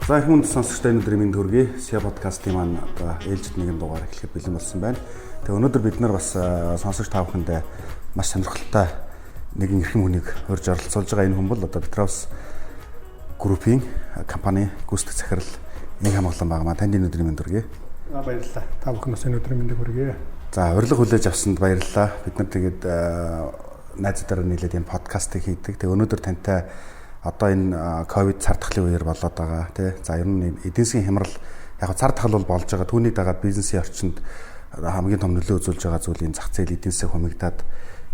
За их хүнд сонсогчдоо өнөөдөр минь төргий SEO подкастын маань одоо ээлжид нэгэн дугаар эхлэхэд бэлэн болсон байна. Тэгээ өнөөдөр бид нар бас сонсогч та бүхэндээ маш сонирхолтой нэгэн эрхэм хүнийг урьж оролцуулж байгаа. Энэ хүн бол одоо Petrovs Group-ийн компани гүйцэтгэх захирал Инх Хамглан байгаа. Танд энэ өдрийн минь төргий. Баярлалаа. Та бүхнээс энэ өдрийн мэндийг хүргэе. За урилга хүлээж авсанд баярлалаа. Бид нар тэгээд найзуудаараа нийлээд энэ подкастыг хийдэг. Тэгээ өнөөдөр тантай одоо энэ ковид цар тахлын үеэр болоод байгаа тий. За ер нь эдийн засгийн хямрал яг цар тахал бол болж байгаа. Түүний дагаад бизнесийн орчинд хамгийн том нөлөө үзүүлж байгаа зүйл энэ зах зээл эдийн засаг хумигдаад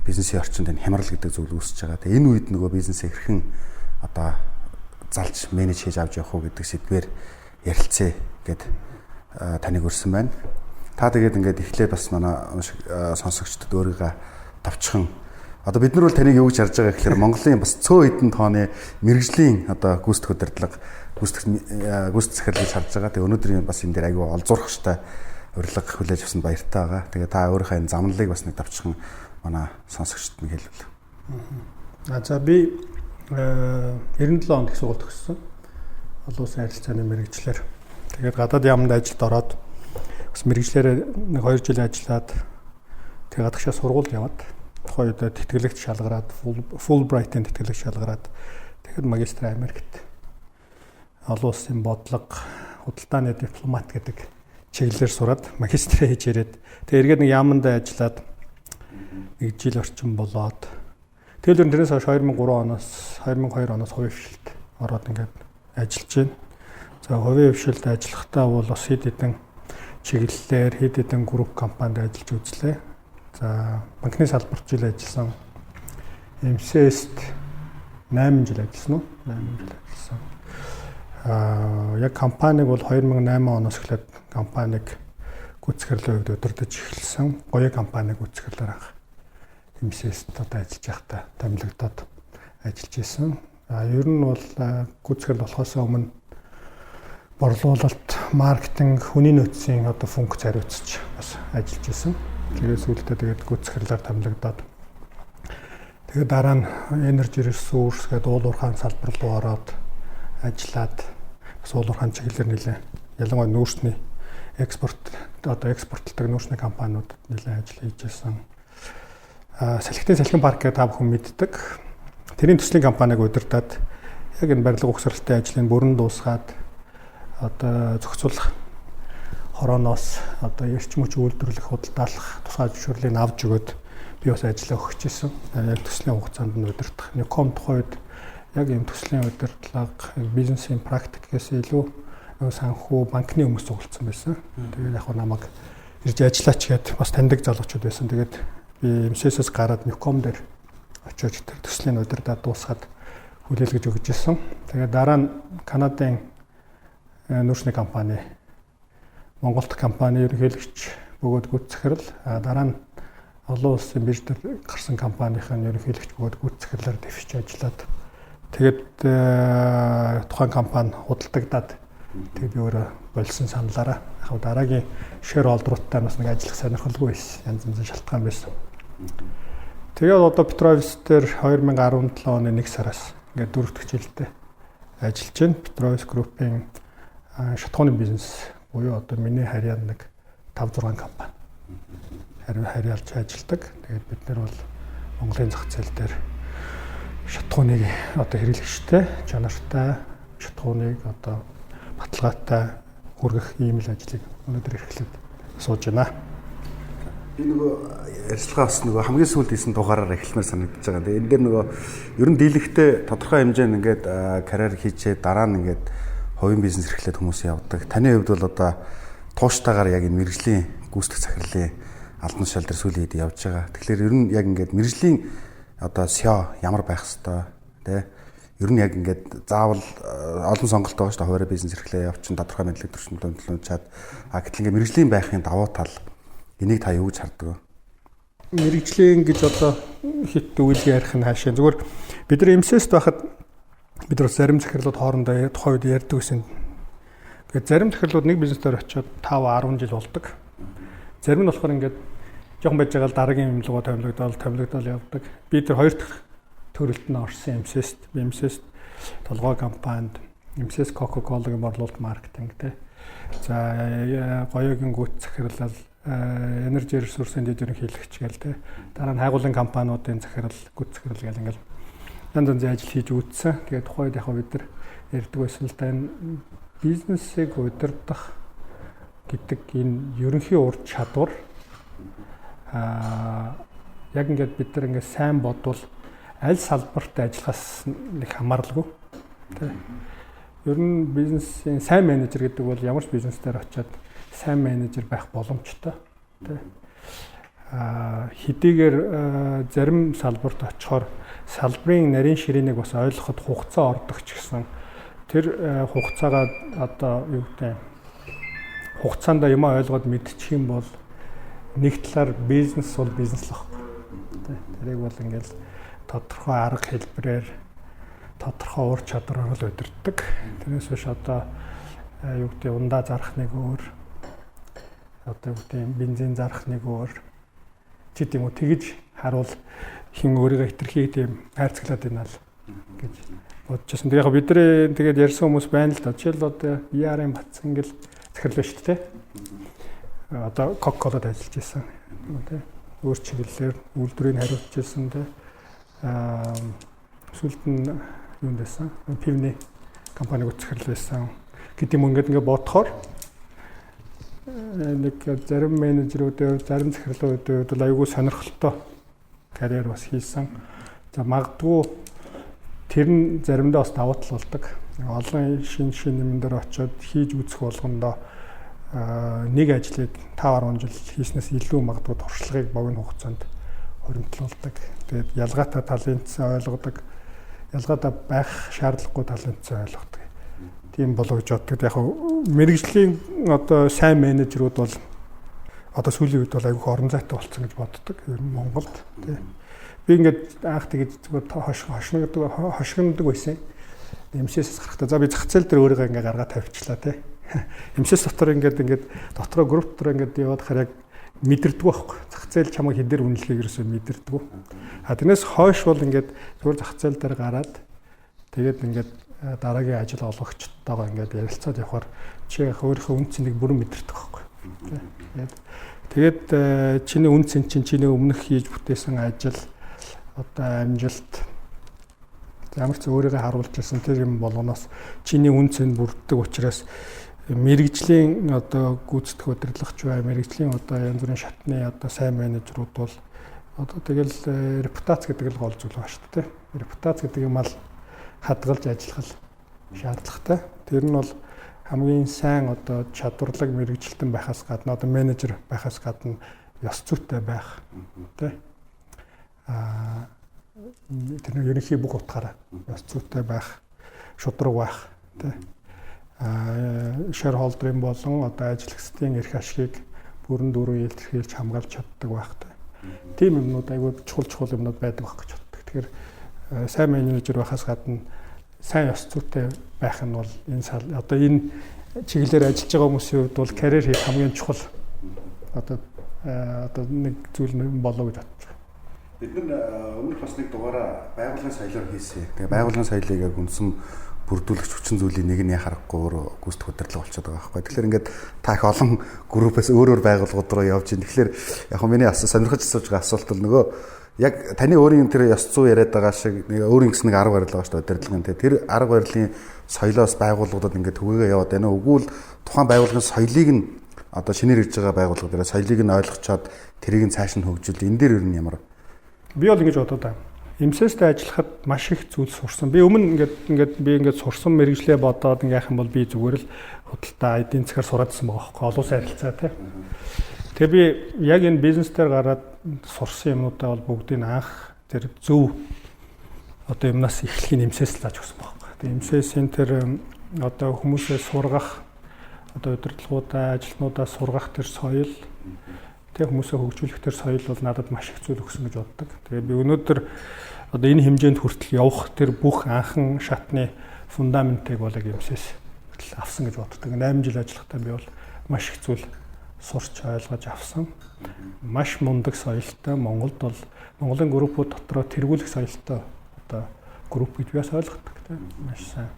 бизнесийн орчинд энэ хямрал гэдэг зүйл үүсэж байгаа. Тэгээ энэ үед нөгөө бизнесээ хэрхэн одоо залж менеж хийж авч явах уу гэдэг сэдвээр ярилцъя гэд таныг өрсөн байна. Та тэгээд ингээд эхлээд бас манай сонсогчдод өөрийгөө тавчхан одоо бид нар бол таныг юу гэж харж байгаа гэхээр Монголын бас цөө хэдэн тооны мэрэгжлийн одоо гүйцэтгэх удирдлага гүйцэтгэх захирал гэж харж байгаа. Тэгээ өнөөдрийн бас энэ дээр аягүй олзуурхштай урилга хүлээж авсанд баяртай байгаа. Тэгээ та өөрийнхөө энэ замналыг бас нэг тавчхан манай сонсогчдод нэг хэлвэл. За би 97 онд их сургууль төгссөн. Олон улсын харилцааны мэрэгчлэр. Тэгээд гадаад яамд ажилд ороод бас мэрэгчлэрээ нэг 2 жил ажиллаад тэгээд гадагшаа сургууль яваад тухайн үед тэтгэлэгт шалгараад Fulbright-ийн тэтгэлэг шалгараад тэгээд магистр Америкт олон улсын бодлого худалдааны дипломат гэдэг чиглэлээр сураад магистрээ хийж ирээд тэгээд эргээд нэг яаманд ажиллаад нэг жил орчим болоод тэгэл тэрнээс хойш 2002 оноос хувийн хвшилт ороод ингээд ажиллаж байна. За хувийн хвшилт ажиллахдаа бол бас хэд хэдэн чиглэлээр хэд хэдэн групп компанид ажиллаж үзлээ. За банкны салбарт жил ажилласан. MCS-т 8 жил ажилласан уу? 8 жил ажилласан. Яг компаниг бол 2008 оноос эхлээд компаниг гүйцэтгэрлээ үед удирдах эхэлсэн. Гоё компаниг гүйцэтгэрлээр анх MCS-т одоо ажиллаж байхдаа томилогдоод ажиллаж исэн. Ер нь бол гүйцэтгэл болохоос өмнө борлуулалт, маркетинг, хүний нөөцийн одоо функц хариуцж бас ажиллаж исэн. Тэгээд сүүлдээ тэгээд гүйцэтгэрлээр томилогдоод тэгээд дараа нь energy resource гэдэг уул уурхайн салбар руу ороод ажиллаад бас уул уурхайн чиглэлээр нэлээ ялангуяа нүүрсний экспортлдог нүүрсний компаниудад нэлээ ажил хийж байсан. Салхитын салхин парк гэдэг та бүхэн мэддэг. Тэрийн төслийн компаниг удирдаад яг энэ барилга угсралтай ажлын бүрэн дуусгаад одоо зохицуулах хорооноос одоо эрчим хүч үйлдвэрлэх худалдаалах тусгай зөвшөөрлийг авч өгөөд би бас ажиллаа өгч ирсэн. Яг төслийн хугацаанд нь удирдах. Ником тухайд яг ийм төслийн удирдлага бизнесийн практикээс илүү санхүү банкны хүмүүс цуглдсан байсан. Тэгээд яг намайг ирж ажиллаач гэд бас таньдаг залуучууд байсан. Тэгээд би MCS-с гараад Ником дээр очиж тэр төслийн удирдаад дуусгаад хүлээлгэж өгч ирсэн. Тэгээд дараа нь Канадын нүүрсний компани Монголд компани ерөнхийлөгч бөгөөд гүйцэтгэл дараа нь олон улсын биржээр гарсан компанийн ерөнхийлөгч бөгөөд гүйцэтгэлээр дэвшиж ажиллаад тэгээд тухайн компани худалдагдаад тэгээд өөрөө болсон саналаараа яг дараагийн шэр олдруудтай бас нэг ажиллах сонирхолгүй байсан. Янз янзын шалтгаан байсан. Тэгээд одоо Petrovs дээр 2017 оны 1 сараас ингээд 4 дахь жилдээ ажиллаж байна. Petrovs Group-ийн шатхууны бизнес буюу одоо миний харьяан нэг 5-6 компани харьяалж ажилладаг. Тэгээд бид нар бол Монголын зах зээл дээр шатхууныг одоо хэрэглэгчтэй, чанартай шатхууныг одоо баталгаатай хүргэх ийм л ажлыг өнөөдөр эрхлээд сууж байна. Би нөгөө ярилцлага бас нөгөө хамгийн сүүлд хийсэн дугаараар эхлэмээр санагдаж байгаа. Тэгээ энэ дээр нөгөө ер нь дийлэгтээ тодорхой хэмжээнд ингээд карьер хийчээ дараа нь ингээд хувийн бизнес эрхлээд хүмүүс явдаг. Таны хувьд бол одоо тууштайгаар яг энэ мэрэгжлийн гүйцэтгэх захирлын албан тушаал дээр сүүлийн үед явж байгаа. Тэгэхээр ер нь яг ингээд мэрэгжлийн одоо SEO ямар байх хэвээр тий. Ер нь яг ингээд заавал олон сонголт байгаа шүү дээ. Хуваарь бизнес эрхлээ явчин тодорхой мэдлэг төршин төлөвлөмжчаад гэтэл ингээд мэрэгжлийн байхын давуу тал энийг та юу гэж хардаг вэ? Мэрэгжлийн гэж одоо хит үйл ярих нь хаашаа. Зүгээр бид нар MCS-т байхад бид нар зарим захирлууд хоорондоо тухайн үед ярьдаг гэсэн. Тэгээд зарим захирлууд нэг бизнесээр очиод 5-10 жил болдог. Зарим нь болохоор ингээд жоохон байж байгаа л дараагийн имлгоо томилогдоод явдаг. Би тэр хоёр дахь төрөлд нь орсон MCS-т толгой компанид MCS Coca-Cola-гийн борлуулалт маркетинг тий. За гоёгийн гүйц захирлал energy resource-ийн ерөнхийлөгч гээл тий. Дараа нь хайгуулын компаниудын захирал, гүйц захирал гээл ингээл янз янзын ажил хийж үзсэн. Тэгээд тухайд яг бид нар ярьдаг байсан л да энэ бизнесийг удирдах гэдэг энэ ерөнхий ур чадвар яг ингээд бид нар ингээд сайн бодвол аль салбарт ажиллахаас нэг хамааралгүй тий. Ер нь бизнесийн сайн менежер гэдэг бол ямар ч бизнес дээр очиад сайн менежер байх боломжтой тий. Хэдийгээр зарим салбарт очихоор салбарын нарийн ширээнийг бас ойлгоход хугацаа ордог ч гэсэн тэр хугацаагаа одоо юу гэдэг хугацаанд юм ойлгоод мэдчих юм бол нэг талаар бизнес бол бизнес л баггүй. Тэрийг бол ингээл тодорхой арга хэлбэрээр тодорхой ур чадвараар л удирддаг. Тэрнээс биш одоо юу гэдэг ундаа зарах нэг өөр одоо юу гэдэг бензин зарах нэг өөр чи тийм үү тэгж харуул хин өөрийгөө хитрхи тийм хайрцаглаад байна л гэж бодчихсон. Тэгээ яг бидний тэгээд ярьсан хүмүүс байна л да. Жишээл одоо ER-ын батсан ингээл захирлаа шүү дээ. Одоо Coca-Cola-д ажиллаж байсан. Тэ өөр чиглэлээр үйлдвэрийг хариуцж байсан тэ. Сүүлд нь юунд байсан? Пивний компаниг захирал байсан. Гэт юм ингээд бодохоор нэг зарим менежерүүд, зарим захирлуудад бол аюулгүй сонирхолтой карьер бас хийсэн. За магадгүй тэр нь заримдаа бас давуу тал болдог. Олон шин юм дээр очиод хийж үзэх болгондоо нэг ажлыг 5-10 жил хийснээс илүү магадгүй туршлагыг богино хугацаанд хоригдлуулдаг. Тэгээд ялгаатай талентсаа ойлгодог. Ялгаатай байх шаардлагагүй талентсаа ойлгодог. Тийм болоо гэж боддог. Яг мэрэгжлийн одоо сайн менежерүүд бол одоо сүүлийн үед бол аюух орон зайтай болсон гэж боддог. Ер нь Монголд тий. Би ингээд анх тэгээд зүгээр хошигнадаг байсан. MCS-с гарахтаа за би зах зээл дээр өөрийгөө ингээд гаргаад тавьчлаа тий. MCS дотор ингээд дотроо групп дотор ингээд яваад хараа мэдэрдэг байхгүй. Зах зээл чамайг хэдээр үнэлэхийг ерөөсөө мэдэрдэг. Тэрнээс хойш бол ингээд зүгээр зах зээл дээр гараад тэгээд ингээд дараагийн ажил олгогчтойгоо ингээд ярилцаад явахаар чи өөрийнхөө үн цэнийг бүрэн мэдэрдэг байхгүй. Тэгээд чиний үн цэн чиний өмнөх хийж бүтээсэн ажил одоо амжилт ямар ч өөрийгөө харуулж ирсэн тэр юм болгоноос чиний үн цэн бүрддэг учраас мэрэгжлийн одоо гүйцэтгэх удирдлагч бай, мэрэгжлийн одоо янз бүрийн шатны одоо сайн менежерүүд бол одоо тэгэл репутац гэдэг л гол зүйл байна шүү дээ. Репутац гэдэг юм ал хадгалж ажиллах шаардлагатай. Тэр нь бол хамгийн сайн одоо чадварлаг мэрэгжилтэн байхаас гадна одоо менежер байхаас гадна ёс зүйтэй байх тий. Тэр нь ерөнхий бүх утгаараа ёс зүйтэй байх, шудраг байх тий. Shareholder-ын болон одоо ажигчдын эрх ашигыг бүрэн дүүрэн илэрхийлж хамгаалж чаддаг байх тий. Тийм юмнууд айгүй чухал юмнууд байдаг байх гэж боддог. Тэгэхээр сайн менежер байхаас гадна сайн ёс зүйтэй байх нь бол энэ одоо энэ чиглэлээр ажиллаж байгаа хүмүүсийн хувьд бол карьер хийх хамгийн чухал одоо нэг зүйл болоо гэж бодож байна. Бид өмнөх бас нэг дугаараа байгууллагын соёлоор хийсэн. Тэгээ байгууллагын соёлыг яг үндсэн бүрдүүлэгч хүчин зүйлийн нэг нь харахгүй өөрөө гүйцэтгэх удирдлага болчиход байгаа байхгүй. Тэгэхээр ингээд та их олон группээс өөр байгууллагууд руу явж байна. Тэгэхээр яг миний сонирхож асууж байгаа асуулт бол нөгөө яг таны өөрийн тэр ёс зүй яриад байгаа шиг нэг өөрийн гэсэн нэг арга барил байгаа шүү дээ удирдлагын тэр арга барилын соёлоос байгууллагуудад ингээд түгээгээ яваад байна уу? Үгүй л тухайн байгууллагын соёлыг нь одоо шинээр ирж байгаа байгууллагуудаараа соёлыг нь ойлгочоод тэрийг нь цааш нь хөгжүүл энэ дээр ер нь ямар би бол ингэж бодоод байна. MCS-тэй ажиллахад маш их зүйл сурсан. Би өмнө ингээд сурсан мэрэгжлээ бодоод ингээд яах юм бол би зүгээр л худалдаа эдийн засгаар сураадсан байгаа хөөе. Олон харилцаа тий. Тэгээ би яг энэ бизнес дээр гараад сурсан юмнуудаа бол бүгдийг анх тэр зөв одоо юмнаас эхлэхийг MCS л зааж өгсөн байгаа хөөе. Тэгээ MCS-ийн тэр одоо хүмүүсээ сургах одоо удирдлагуудаа, ажилтнуудаа сургах тэр соёл тэг хүмүүсээ хөгжүүлэх тэр соёл бол надад маш их зүйл өгсөн гэж боддог. Тэгээ би өнөөдөр одоо энэ хэмжээнд хүртэл явах тэр бүх анхан шатны фундаментыг бол яг MCS авсан гэж боддог. 8 жил ажиллахдаа би бол маш их зүйл сурч ойлгож авсан. Маш мундаг соёлтой Монголд бол Монголын группууд дотроо тэргүүлэх соёлтой одоо групп гэж би бас ойлгодог тийм маш сайн.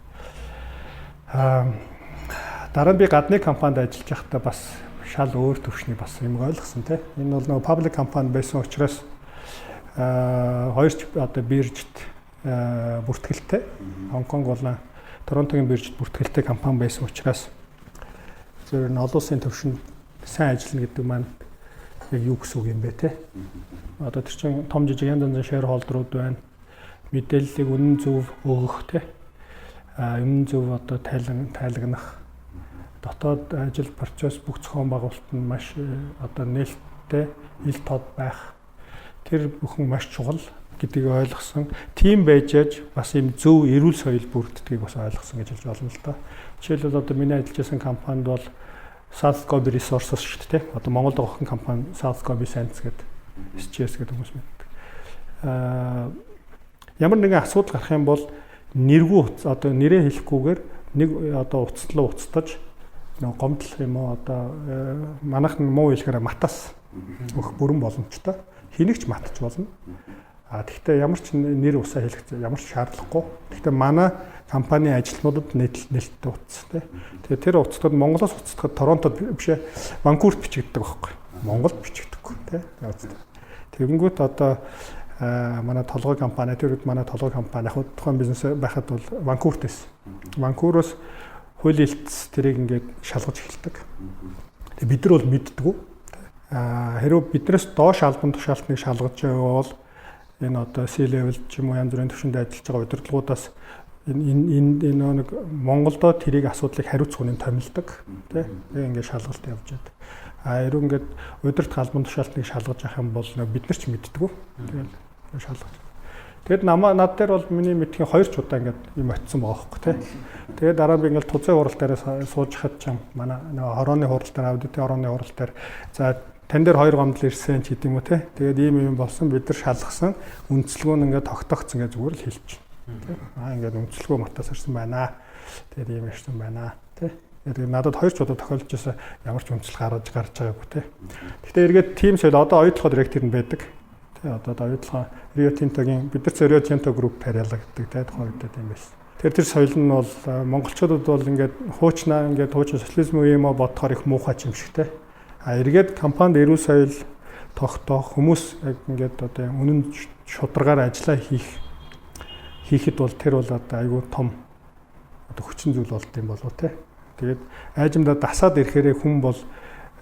Дараа нь би гадны компанид ажиллаж байхдаа бас шал өөр төвшний бас юм ойлгосон тийм. Энэ бол нөгөө паблик компани байсан учраас хоёр одоо биржт бүртгэлтэй. Хонконг болон Торонтогийн биржт бүртгэлтэй компани байсан учраас зөвхөн олон улсын төвшөнд сайн ажиллана гэдэг маань яг юу гэсэн үг юм бэ те. Одоо тэр чинь том жижиг янз янзын шеэрхолдерууд байна. Мэдээллийг үнэн зөв өгөх те. Үнэн зөв одоо тайлагнах. Дотоод ажил процесс бүх зохион байгуулалт нь маш одоо нээлттэй, ил тод байх. Тэр бүхэн маш чухал гэдгийг ойлгосон. Тим байжээж бас юм зөв эрүүл соёл бүрддгийг бас ойлгосон гэж хэлж болно л да. Жишээлбэл одоо миний ажиллаж байсан компанид бол South Gobi Resources шүү дээ. Одоо Монголд охин компани South Gobi Sands гэдэг SGS гэдэг хүмүүс мэддэг. Ямар нэгэн асуудал гарах юм бол нэргүй одоо нэрээ хэлэхгүйгээр нэг одоо уцтлаа уцтаж нэг гомдлох юм уу одоо манайх нь муу хэлэхээр матас өгөх бүрэн боломжтой. Хинэгч матч болно. Тэгэхдээ ямар ч нэр усаа хэлэх ямар ч шаардлагагүй. Тэгэхдээ манай компани ажилтнуудад нээлттэй утас тий. Тэгээ тэр утасууд Монголоос уцтахад Торонтод бишээ Ванкуверт бичигддэг байхгүй. Монголд бичигдэхгүй тий. Тэгэнгүүт одоо манай толгой компани тэр үед манай толгой компани яг тухайн бизнес байхад бол Ванкуверт байсан. Ванкувероос хууль хэлтс тэрийг ингээд шалгаж эхэлдэг. Тэгээ бид нар бол мэддэггүй. Хэрвээ биднээс доош албан тушаалтныг шалгаж байвал энэ одоо C-level ч юм уу янз бүрийн төвшөнд ажиллаж байгаа удирдлагуудаас энэ нэг Монголдо тэрийг асуудлыг хариуцах үнийн томилдог тий. Тэгээ ингээд шалгалт явж байдаг. Хэрвээ ингээд удирдах албан тушаалтныг шалгаж авах юм бол бид нар ч мэддэггүй. Тэгээд шалгаж. Тэгэд над дээр бол миний мэдхийн 2 ч удаа ингээд юм очсон байгаа хөөхгүй тий. Тэгээд дараа би ингээд тузын хурал дээр сууж хад ч юм манай хорооны хурал дээр аудитын хорооны хурал дээр за тань дээр 2 гомдол ирсэн ч гэдэг юм уу тий. Тэгээд ийм юм болсон бид нар шалгасан үндэслэгөө нь ингээд тогтоогцсон гэж зүгээр л хэлчихэ. Тий. Ингээд үндэслэгөө матаас ирсэн байна. Тэгээд ийм ирсэн байна тий. Тэгээд надад 2 ч удаа тохиолдож байсан ямар ч үндэслэг гарч байгаагүй тий. Гэхдээ эргээд team соёл одоо оюутлогоо директор нь байдаг. Одоо оюутлогоо Rio Tinto-гийн бид нар Rio Tinto Group тариалаа гэдэг тий тухайн үед тийм байсан. Тэр соёл нь бол монголчуудад бол ингээд хуучин социализм үе юм а бодохоор их муухай юм шиг тий. Эргээд компанид эрүүл соёл тогтоох хүмүүс яг ингээд одоо үнэн шударгаар ажиллаа хийхэд бол тэр бол одоо айгүй том одоо хүчин зүйл болд юм болов тий. Тэгээд айжмдаа дасаад ирэхээр хүн бол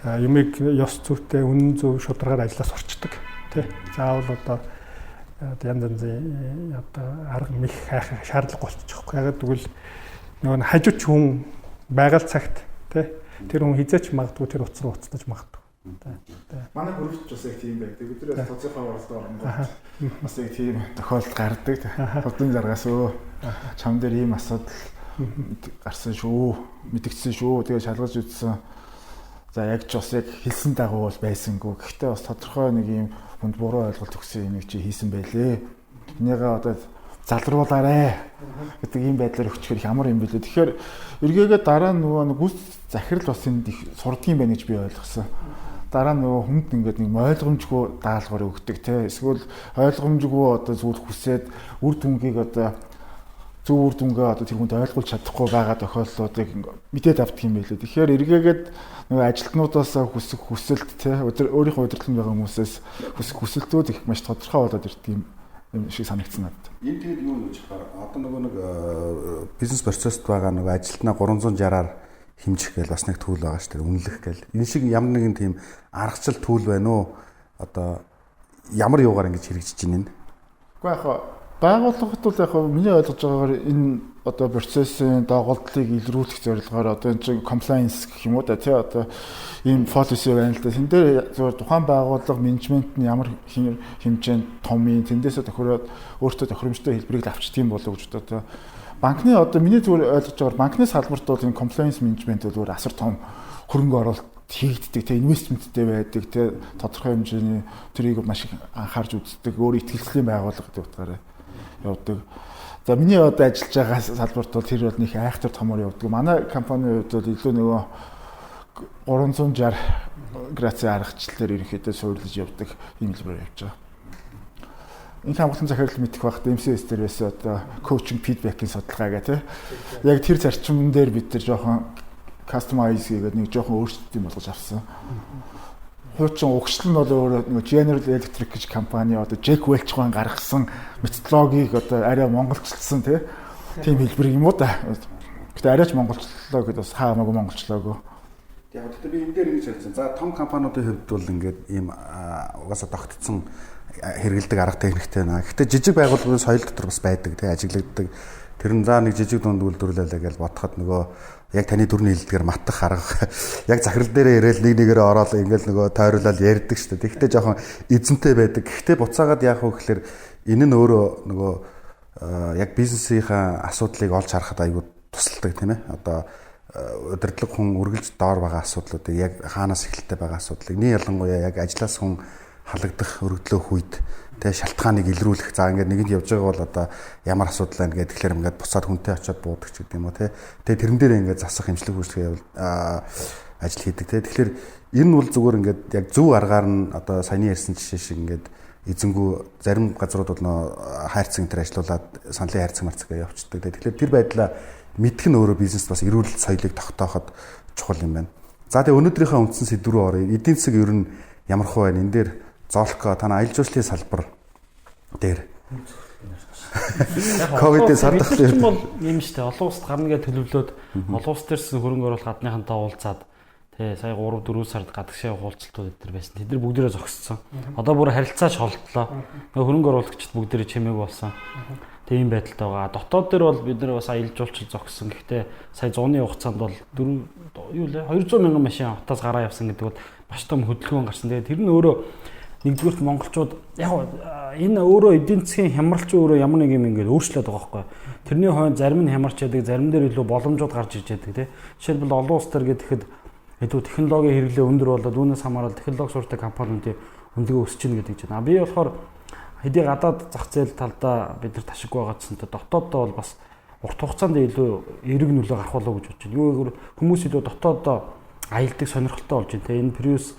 юмыг ёс зүйтэй үнэн зөв шударгаар ажиллаж сурчдаг тий. Заавал одоо янз янзын одоо арга мэх хайх шаардлага болчихгүй. Яг тэгвэл нөгөө хажууч хүн байгаль цагт тий тэр хүн хизээч магадгүй тэр утас руу уцтаж магадгүй. Манай группч бас яг тийм байдаг. Бид нэр тоцоохоо оролдоо оронгоо. Бас яг тийм тохиолдол гардаг. Хурдан заргаас өө чам дээр ийм асуудал гарсан шүү, мэдгдсэн шүү. Тэгээ шалгаж үзсэн. За яг ч бас яг хэлсэн дагуу бол байсангүй. Гэхдээ бас тодорхой нэг ийм хүнд буруу ойлголт өгсөн юм чи хийсэн байлээ. Энийгээ одоо залруулаарэ гэдэг ийм байдлаар өчгөр их амар юм билээ. Тэгэхээр эргээгээ дараа нөгөө гүс захирал бас энд их сурдгийн байна гэж би ойлгосон. Дараа нөгөө хүнд ингээд нэг ойлгомжгүй даалгавар өгдөг те. Эсвэл ойлгомжгүй одоо зүйл хүсээд үр дүнгийг одоо зөв үр дүнгээ одоо тэр хүнд ойлгуулж чадахгүй байгаа тохиолдлуудыг мэдээд авдаг юм байлээ. Тэгэхээр эргээгээд нөгөө ажилтнуудаас хүсэх хүсэлт те өөрийнхөө удирдлагын байгаа хүмүүсээс хүсэх хүсэлтүүд их маш тодорхой болоод ирдэг юм шиг санагдсан надад. Энэ тэгээд юу гэж болохоор одоо нөгөө нэг бизнес процессд байгаа нөгөө ажилтнаа 360-аар хэмжих гээл бас нэг түүл байгаа шүү дээ. Үнэлэх гээл. Энэ шиг ямар нэгэн тийм аргачлал түүл байна уу? Одоо ямар юугаар ингэж хэрэгжиж байна? Гэхдээ яг байгууллагад бол яг миний ойлгож байгаагаар энэ одоо процессын доголдлыг илрүүлэх зорилгоор одоо энэ чинь compliance гэх юм уу да тий одоо ийм policy байна л да. Тэн дээр зөвхөн тухайн байгууллага менежмент нь ямар хэмжээнд том юм тэндээсээ тохироод өөртөө тохиромжтой хэлбэрийг авчдаг юм болов уу гэж одоо банкны одоо миний зөвхөн ойлгож байгаагаар банкны салбарт бол энэ compliance management бол асар том хөрөнгө оруулалт хийгддэг те инвестменттэй байдаг те тодорхой хэмжээний тэрийг маш их анхаарч үздэг өөр ихтгэлцлийн байгууллага гэдэг утгаараа явдаг. За миний одоо ажиллаж байгаа салбарт бол тэр бол нэг айхтар томор явдаг. Манай компанийн хувьд бол илүү нөгөө 360 градусын аргачлалаар ерөнхийдөө суйрлаж явдаг юм хэлбэрээр явж байгаа. энэ хамгаалалтын захирал мэдэх багт MCS дээр байсан одоо коучинг фидбэкийн судалгаа гэх тийм. Яг тэр зарчим дээр бид нар жоохон customize хийгээд нэг жоохон өөрчлөлт юм болгож авсан. Хуучин угшлал нь бол өөрөө нэг General Electric гэж компани одоо Jack Welch хаан гаргасан методологийг одоо арай монголчилсан тийм хэлбэр юм уу да. Гэтэ арайч монголчлоо гэдээ бас хаамаагүй монголчлоогүй. Яг гэхдээ би энэ дээр ингэж хэлсэн. За том компаниудын хувьд бол ингээд ийм угаасаа тогтцсон хэрэгэлдэг арга техниктэй наа. Гэхдээ жижиг байгууллагын соёл дотор бас байдаг тий ажиглагддаг. Тэр нь за нэг жижиг дунд үйлдвэрлэлээ гэж бодоход нөгөө яг таны дүрний хэлдгээр матах арга яг захирал дээрээ ирээл нэг нэгээрээ ороод ингээд нөгөө тойруулаад ярьдаг шүү дээ. Тэгэхдээ жоохон эзэнтэй байдаг. Гэхдээ буцаагаад яах вэ гэхээр энэ нь өөрөө нөгөө яг бизнесийнхаа асуудлыг олж харахад аюул тусалдаг тийм ээ. Одоо удирдлага хүн үргэлж доор байгаа асуудлуудыг яг хаанаас эхэлтэй байгаа асуудлыг нэг ялангуяа яг ажлаас хүн халагдах өргөдлөх үед тэ шалтгааныг илрүүлэх. За ингээд нэгэнд явж байгаа бол одоо ямар асуудал байна гэдэг тэгэхээр ингээд буцаад хүнтэй очиод буудаг ч гэдэг юм уу тэ. Тэгээ тэрэн дээр ингээд засах хэмжлэг үйлчлэг ажил хийдэг тэ. Тэгэхээр энэ нь бол зүгээр ингээд яг зөв аргаар нь одоо саяны ярьсан жишээ шиг ингээд эзэнгүү зарим газрууд бол нөө хайрцаг энэ төр ажиллаулаад саналын хайрцаг марцгаа явуулдаг. Тэгэхээр тэр байдлаа мэдэх нь өөрөө бизнест бас эрүүл соёлыг тогтооход чухал юм байна. За тэгээ өнөөдрийнхөө үндсэн сэдв рүү оръё. Эдийн засаг ер нь ямар хөө байна? Энэ дээр Зоолко таны аялал жуулчлалын салбар дээр ковидын сардахлын бол юм шүү дээ. Олон улсад гарна гэж төлөвлөөд олон улс төрс хөрөнгө оруулалт гадныхантай уулзаад тий сая 3-4 сард гадагшаа хуулцалтууд өдр байсан. Тэд нар бүгдээрээ зогссон. Одоо бүр харилцаа шолтлоо. Хөрөнгө оруулагчид бүгдээрээ чимээг болсон. Тийм байдалтай байгаа. Дотоод дээр бол бид нар бас аялал жуулчлал зогссон. Гэхдээ сая 100-ны хугацаанд бол 200 мянган машин хотоос гараа явсан гэдэг бол маш том хөдөлгөөн гарсан. Тэгээд тэр нь өөрөө нэгдүгürt монголчууд яг энэ өөрөө эдийн засгийн хямралч өөрөө ямар нэг юм ингээд өөрчлөд байгаа байхгүй. Тэрний хойно зарим нь хямарч яадаг, зарим дээр илүү боломжууд гарч ирж яадаг тий. Жишээлбэл олон улс төр гэхэд илүү технологийн хэрэглээ өндөр болоод үүнээс хамаарал технологи суурьтай компаниудын өндөг өсөж гин гэдэг чинь. Би болохоор хэдий гадаад зах зээл талдаа бид нар ташиггүй байгаадсан та дотооддоо бол бас урт хугацаанд илүү эерэг нөлөө гарах болов гэж бодож байна. Юу гэвэл хүмүүс илүү дотооддоо аялдаг сонирхолтой болж байна. Энэ Prius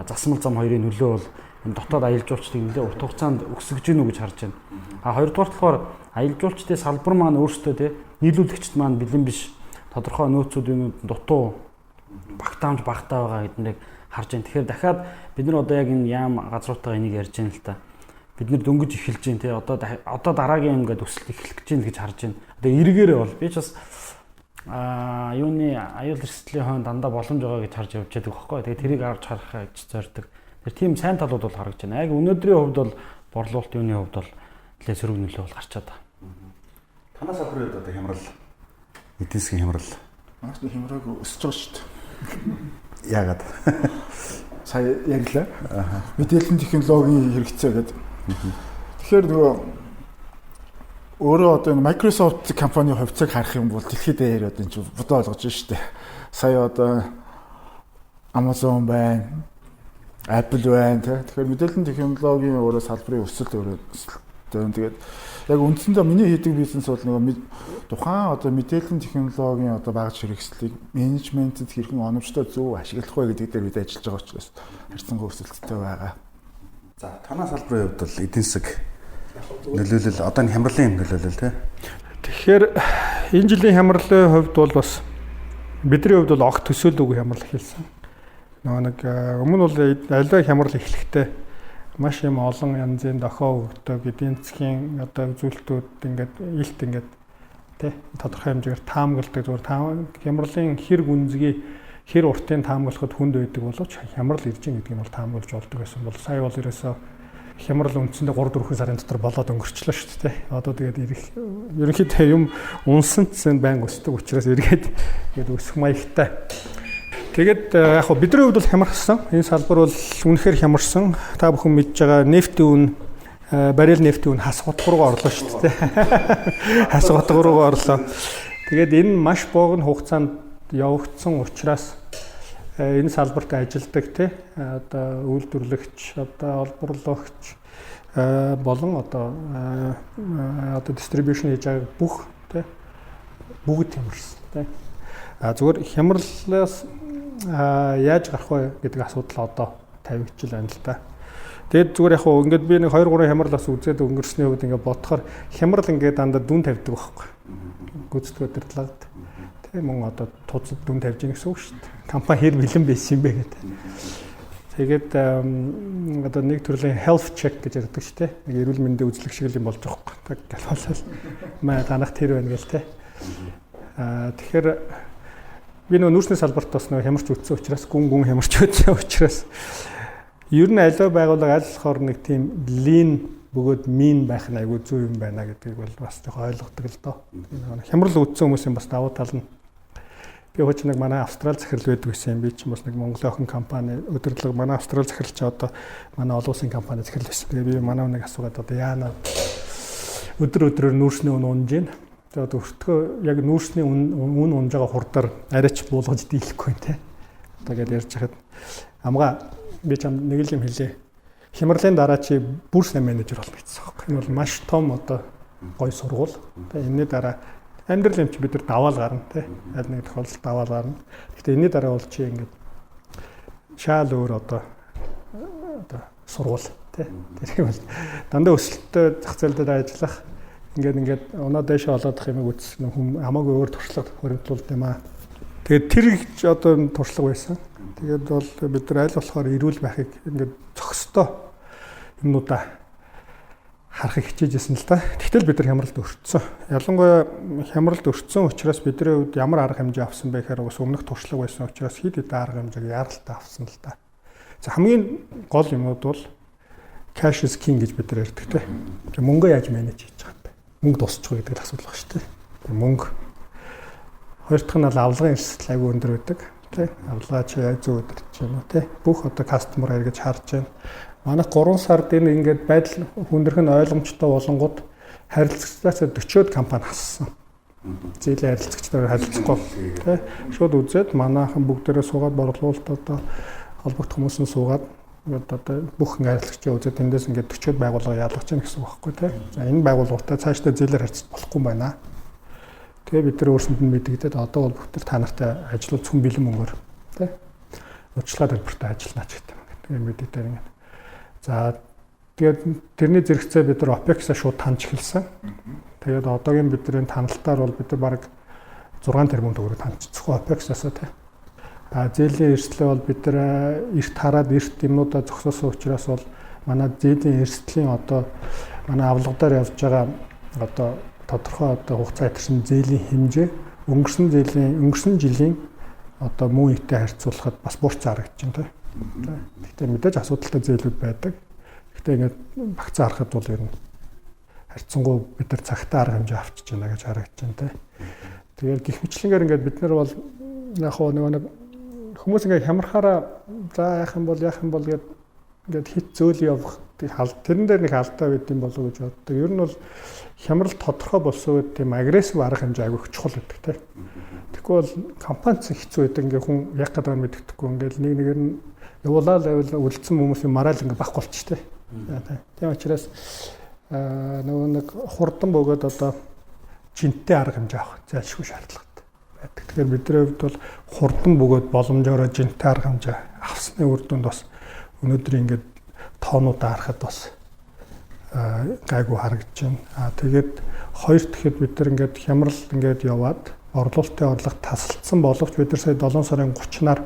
засмал зам хоёрын нөлөө бол энэ дотоод аялал жуулчлалыг нэлээд урт хугацаанд өсгөж гинүү гэж харж байна. Хоёрдугаар болохоор аялал жуулчдын салбар маань өөрсдөө тий нийлүүлэгчд маань бэлэн биш тодорхой нөөцүүдийн дутуу багтаамж багтаа байгаа гэднийг харж байна. Тэгэхээр дахиад бид нар одоо яг энэ яам газруудтайгаа энийг ярьж байна л та. Бид нар дөнгөж эхэлж байна тий одоо дараагийн ингээд өсөлт эхлэх гэж байна гэж харж байна. Одоо эргээрээ бол би ч бас юуны аюул эрсдлийн хойно дандаа боломж байгаа гэж харж явж байдаг байхгүй. Тэгээ тэрийг харж харах гэж зорддог. Тэр тийм сайн талууд бол харагдаж байна. Яг өнөөдрийн хувьд бол борлуулалт юуны хувьд бол нэлээд сөрөг нөлөө бол гарчаад байна. Танаас аврал үед одоо хямрал эдийн засгийн хямрал Маш их хямраг өсөж байгаа шүү дээ. Яагаад? Сая ярьлаа. Мэдээллийн технологийн хэрэгцээ гэдэг. Тэгэхээр нөгөө өөрөө одоо энэ Microsoft компани хувьцааг харах юм бол дэлхийд даяар одоо энэ бодоо олгож байна шүү дээ. Сая одоо Amazon байна, Apple байна тийм. Тэгэхээр мэдээллийн технологийн өөрөө салбарын өсөлт өөрөө тэгээд яг үндсэндээ миний хийдэг бизнес бол нөгөө тухайн одоо мэдээллийн технологийн одоо багаж хэрэгслийг менежментэд хэрхэн оновчтой зөв ашиглах вэ гэдэг дээр бид ажиллаж байгаа учраас харьцангуй өсөлттэй байгаа. За танай салбарын хувьд бол эдийн засаг нөлөөлөл одоо энэ хямралын нөлөөлөл тий. Тэгэхээр энэ жилийн хямралын хувьд бол бас бидний хувьд бол огт төсөөлөөгүй хямрал хэлсэн. Нөгөө нэг өмнө бол аливаа хямрал эхлэхдээ маш юм олон янзын дохио өгдөг эдийн засгийн одоо үзүүлэлтүүд ингээд илт ингээд тий тодорхой хэмжээгээр таамагладаг зүгээр хямралын хэр гүнзгий хэр уртын таамаглахад хүнд байдаг боловч хямрал ирж байгаа гэдэг нь бол таамаглаж болдог байсан бол сая бол ерөөсөө хямрал үндсэндээ 3-4 сарын дотор болоод өнгөрчлөө шүү дээ. Одоо тэгээд ерөнхийдөө юм унсан ч байнг өсдөг учраас эргээд өсөх маягтай. Тэгээд яг хөө бидний хувьд бол хямарсан. Энэ салбар бол үнэхээр хямарсан. Та бүхэн мэдж байгаа нефтийн үн баррел нефтийн үн хас хотго руу орлоо шүү дээ. Хас хотго руу орлоо. Тэгээд энэ маш богино хугацаанд явагдсан учраас энэ салбарт ажилладаг тий одоо үйлдвэрлэгч одоо олборлогч болон одоо дистрибьюшн хийж байгаа бүх тий бүгд хямарсан тий зүгээр хямралаас яаж гарах вэ гэдэг асуудал одоо тавигдчихл байна л да. Тэгээд зүгээр яг хуу ингээд би нэг 2 3 хямрал бас үзээд өнгөрсний үед ингээд бодохоор хямрал ингээд дандаа дүн тавьдаг байхгүй. Гүйцэтгэх удирдлагад. Тэгээ мөн одоо тузад дүн тавьж гин гэсэн үг шүү дээ. Компани хэр бэлэн байсан юм бэ гэдэг. Тэгээд одоо нэг төрлийн health check гэж ярьдаг шүү дээ. Нэг эрүүл мэндийн үзлэг шиг юм болж байгаа байхгүй. Тэг галбалал маа ганах тэр байна гэл те. Тэгэхээр би нөгөө нүүрсний салбарт бас нөгөө хямарч үтсэн учраас гүн хямарч үтсэн учраас ер нь аливаа байгууллага аль болохоор нэг тийм lean бөгөөд mean байх нь айгүй зөв юм байна гэдгийг бол бас жоохон ойлгодог л доо. Хямрал үтсэн хүмүүсийн бас давуу тал нь би хөөч нэг манай Австрал захирал байдаг гэсэн юм. Би ч бас нэг Монголын охин компани удирдлага манай Австрал захирал ч одоо манай олон улсын компани захирал байсан. Тэгээ би манай нэг асуугаад одоо яана өдрөөр нүүрсний үн унж гин. Тэгээд өөртөө яг нүүрсний үн унж байгаа хурдаар арайч буулгаж дийлэхгүй те. Одоо гээд ярьж хахад амгаа би чам нэг л юм хэлээ. Хямралын дараа чи бүр сайн менежер болно гэсэн юм. Энэ бол маш том одоо гой сургууль. Тэгээ энэний дараа амьдрал юм чи бид нар даваал гарна тий. Аль нэг тохиолдолд даваал гарна. Гэхдээ энэний дараа бол чи ингээд шаал өөр одоо сургууль тий. Тэр бол дандаа өсөлттэй зах зээл дээр ажиллах ингээд оноо дэше олоодох юм үзсэн хүм хамаагүй өөр туршлага хөрөнгөлүүлд юм аа. Тэгээд тэр их одоо туршлага байсан. Тэгээд бол бид нар аль болохоор эрүүл байхыг ингээд зохистой юмнуудаа харахыг хичээжсэн л да. Тэгтэл бид нар хямралд өртсөн. Ялангуяа хямралд өртсөн учраас бидний хувьд ямар арга хэмжээ авсан бэ гэхээр бас өмнөх туршлага байсан учраас хэд хэдэн арга хэмжээг яаралтай авсан л да. За хамгийн гол юмуд бол cash is king гэж бид нар ярьдаг те. Мөнгөө яаж менеж хийж байгаа юм бэ? Мөнгө дуусчих гэдэг л асуудал байна шүү дээ. Мөнгө. Хоёр дахь нь бол авлагын эрсдэл айгүй өндөр байдаг. Тэ авлага чи зөв өдөрч байна те. Бүх одоо customer эргэж харж байна. Манайх 3 сард энэ ингээд байдал хүндрэх нь ойлгомжтой болонгууд харилцагчдаас 40-од компани хассан. Зээлийн харилцагчдаар харилцахгүй тий. Шууд үзээд манайхан бүгдээрээ суугаад борлуулалт одоо холбогдох хүмүүс нь суугаад одоо бүх харилцагчдаа үзээд тэндээс ингээд 40-од байгууллага яалгаж байна гэсэн үг байхгүй тий. За энэ байгууллагатай цаашдаа зээлээр харьцах болохгүй юм байна. Тэгээ бид нар өөрсөнд нь мэдэгдээд одоо бол бүгд та нартай ажиллаж хүн бэлэн мөнгөөр тий. Урьдчилгаа төлбөртэй ажиллана ч гэдэг. Тэгээ мэдээлэл ингээд. За тэгээд тэрний зэрэгцээ бид нар OPEX-а шууд таньж эхэлсэн. Тэгээд одоогийн бидний таналтаар бол бид нар бараг 6 тэрбум төгрөг таньчихсан OPEX-аас тий. Зээлийн эрсдлээ бол бид нар эрт хараад эрт юмнуудаа зогсоосон учраас бол манай зээлийн эрсдлийн одоо манай авлагуудаар явж байгаа одоо тодорхой одоо хугацаа итэрсэн зээлийн хэмжээ өнгөрсөн жилийн одоо мөн ихтэй харьцуулахад бас бурц харагдаж байна тий. Гэхдээ мэдээж асуудалтай зээлүүд байдаг. Гэхдээ ингээд багцаа харахад бол ер нь харьцангуй бид нар цагтаа арга хэмжээ авчиж байна гэж харагдаж байна те. Тэгээд гих мэтлэнгээр ингээд бид нар бол яг хоо нэг хүмүүс ингээд хямрахаараа за яах юм бол ингээд хит зөөл явах тэрэн дээр нэг алдаа байд юм болов уу гэж боддог. Ер нь бол хямрал тодорхой болсон үед тийм агрессив арга хэмжээ агай чухал гэдэг те. Тэгэхгүй бол компаниц хэцүү байдаг. Ингээд хүн яг гадаг мэддэхгүй ингээд нэгээр нь явуулаад үлдсэн хүмүүсийн мораль ингээд бах болчих тээ. Тийм учраас нөгөө нэг хурдан бөгөөд одоо жинтэй арга хэмжээ авах зайлшгүй шаардлагатай байдаг. Тэгэхээр бидний хувьд бол хурдан бөгөөд боломжоор жинтэй арга хэмжээ авсны үр дүнд бас өнөөдөр ингээд тоонуудаа харахад бас гайгүй харагдаж байна. Тэгээд хоёр дахьд бид нар ингээд хямрал ингээд яваад орлуулалтын орлого тасалдсан боловч бид нар сая 7 сарын 30-наар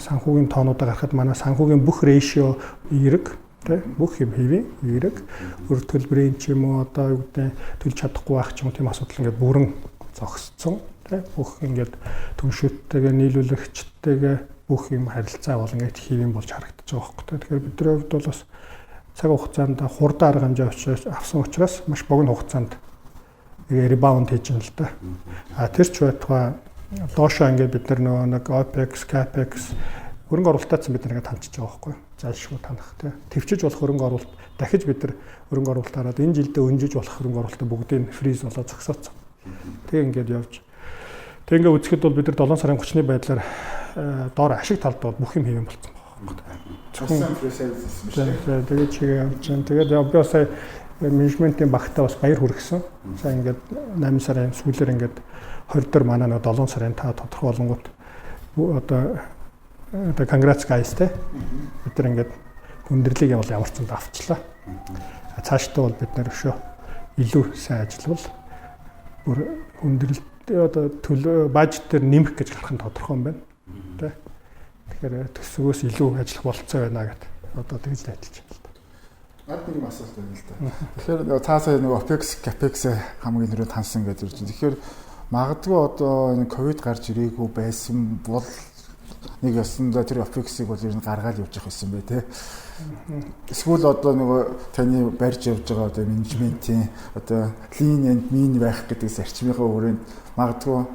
санхүүгийн тоонуудаа гаргахад манай санхүүгийн бүх ratio эерэг тий бүх юм хэвийн эерэг өр төлбөрийн ч юм уу одоо юу гэдэг төлж чадахгүй байх ч юм уу тийм асуудал ингээд бүрэн зогсцсон тий бүх ингээд түншүүдтэйгээ нийлүүлэгчтэйгээ бүх юм харилцаа бол ингээд хэвийн болж харагдаж байгаа байхгүй. Тэгэхээр бидний хувьд бол бас цаг хугацаанд хурдан арга хэмжээ авсан учраас маш богино хугацаанд ребаунд хийж байна л да. Тэр ч байтугай доошоо ингээд бид нар нэг OPEX, CAPEX хөрөнгө оруулалтаас бид нар ингээд таньж байгаа байхгүй. Зайлшгүй танах тий. Төвчж болох хөрөнгө оруулалт дахиж бид нар хөрөнгө оруулалт хараад энэ жилдээ өнжиж болох хөрөнгө оруулалтаа бүгдийг фриз болоод зогсооцсон. Тэг ингээд явж. Тэг ингээд үзэхэд бол бид нар 7 сарын 30-ны байдлаар доор ашиг талд бол бүх юм хийвэн болсон байна. Зөвхөн фризээс юм шиг. Тэгээд чигээ явж байна. Тэгээд би бас менежментийн багтаа бас баяр хүргэсэн. За ингээд 8 сарын сүүлээр ингээд 20 дээр манай нэг 7 сарын та тодорхой болонгууд одоо congrats guys те бид нар ингээд хүндрэлийг бол ямар ч зүйд авчлаа. Цаашдаа бол бид нэр өшөө илүү сайн ажиллавал бүр хүндрэлт одоо төлөө бажет дээр нэмэх гэж гарах нь тодорхой юм байна. Тэ. Тэгэхээр төсвөөс илүү ажиллах болцоо байна гэдэг одоо тэгж л ажиллаж байна л да. Наад нэг асуулт байна л да. Тэгэхээр та сая нэг OPEX, CAPEX хамгийн түрүү тансан гэж ирж байна. Тэгэхээр магадгүй одоо энэ ковид гарч ирээгүй байсан бол нэг ясандаа тэр OPEX-ийг бол ер нь гаргаад явж явах байсан бай тээ. Эсвэл одоо нөгөө таны барьж явж байгаа одоо менежментийн одоо lean and mean байх гэдэг зарчмынхаа хүрээнд магадгүй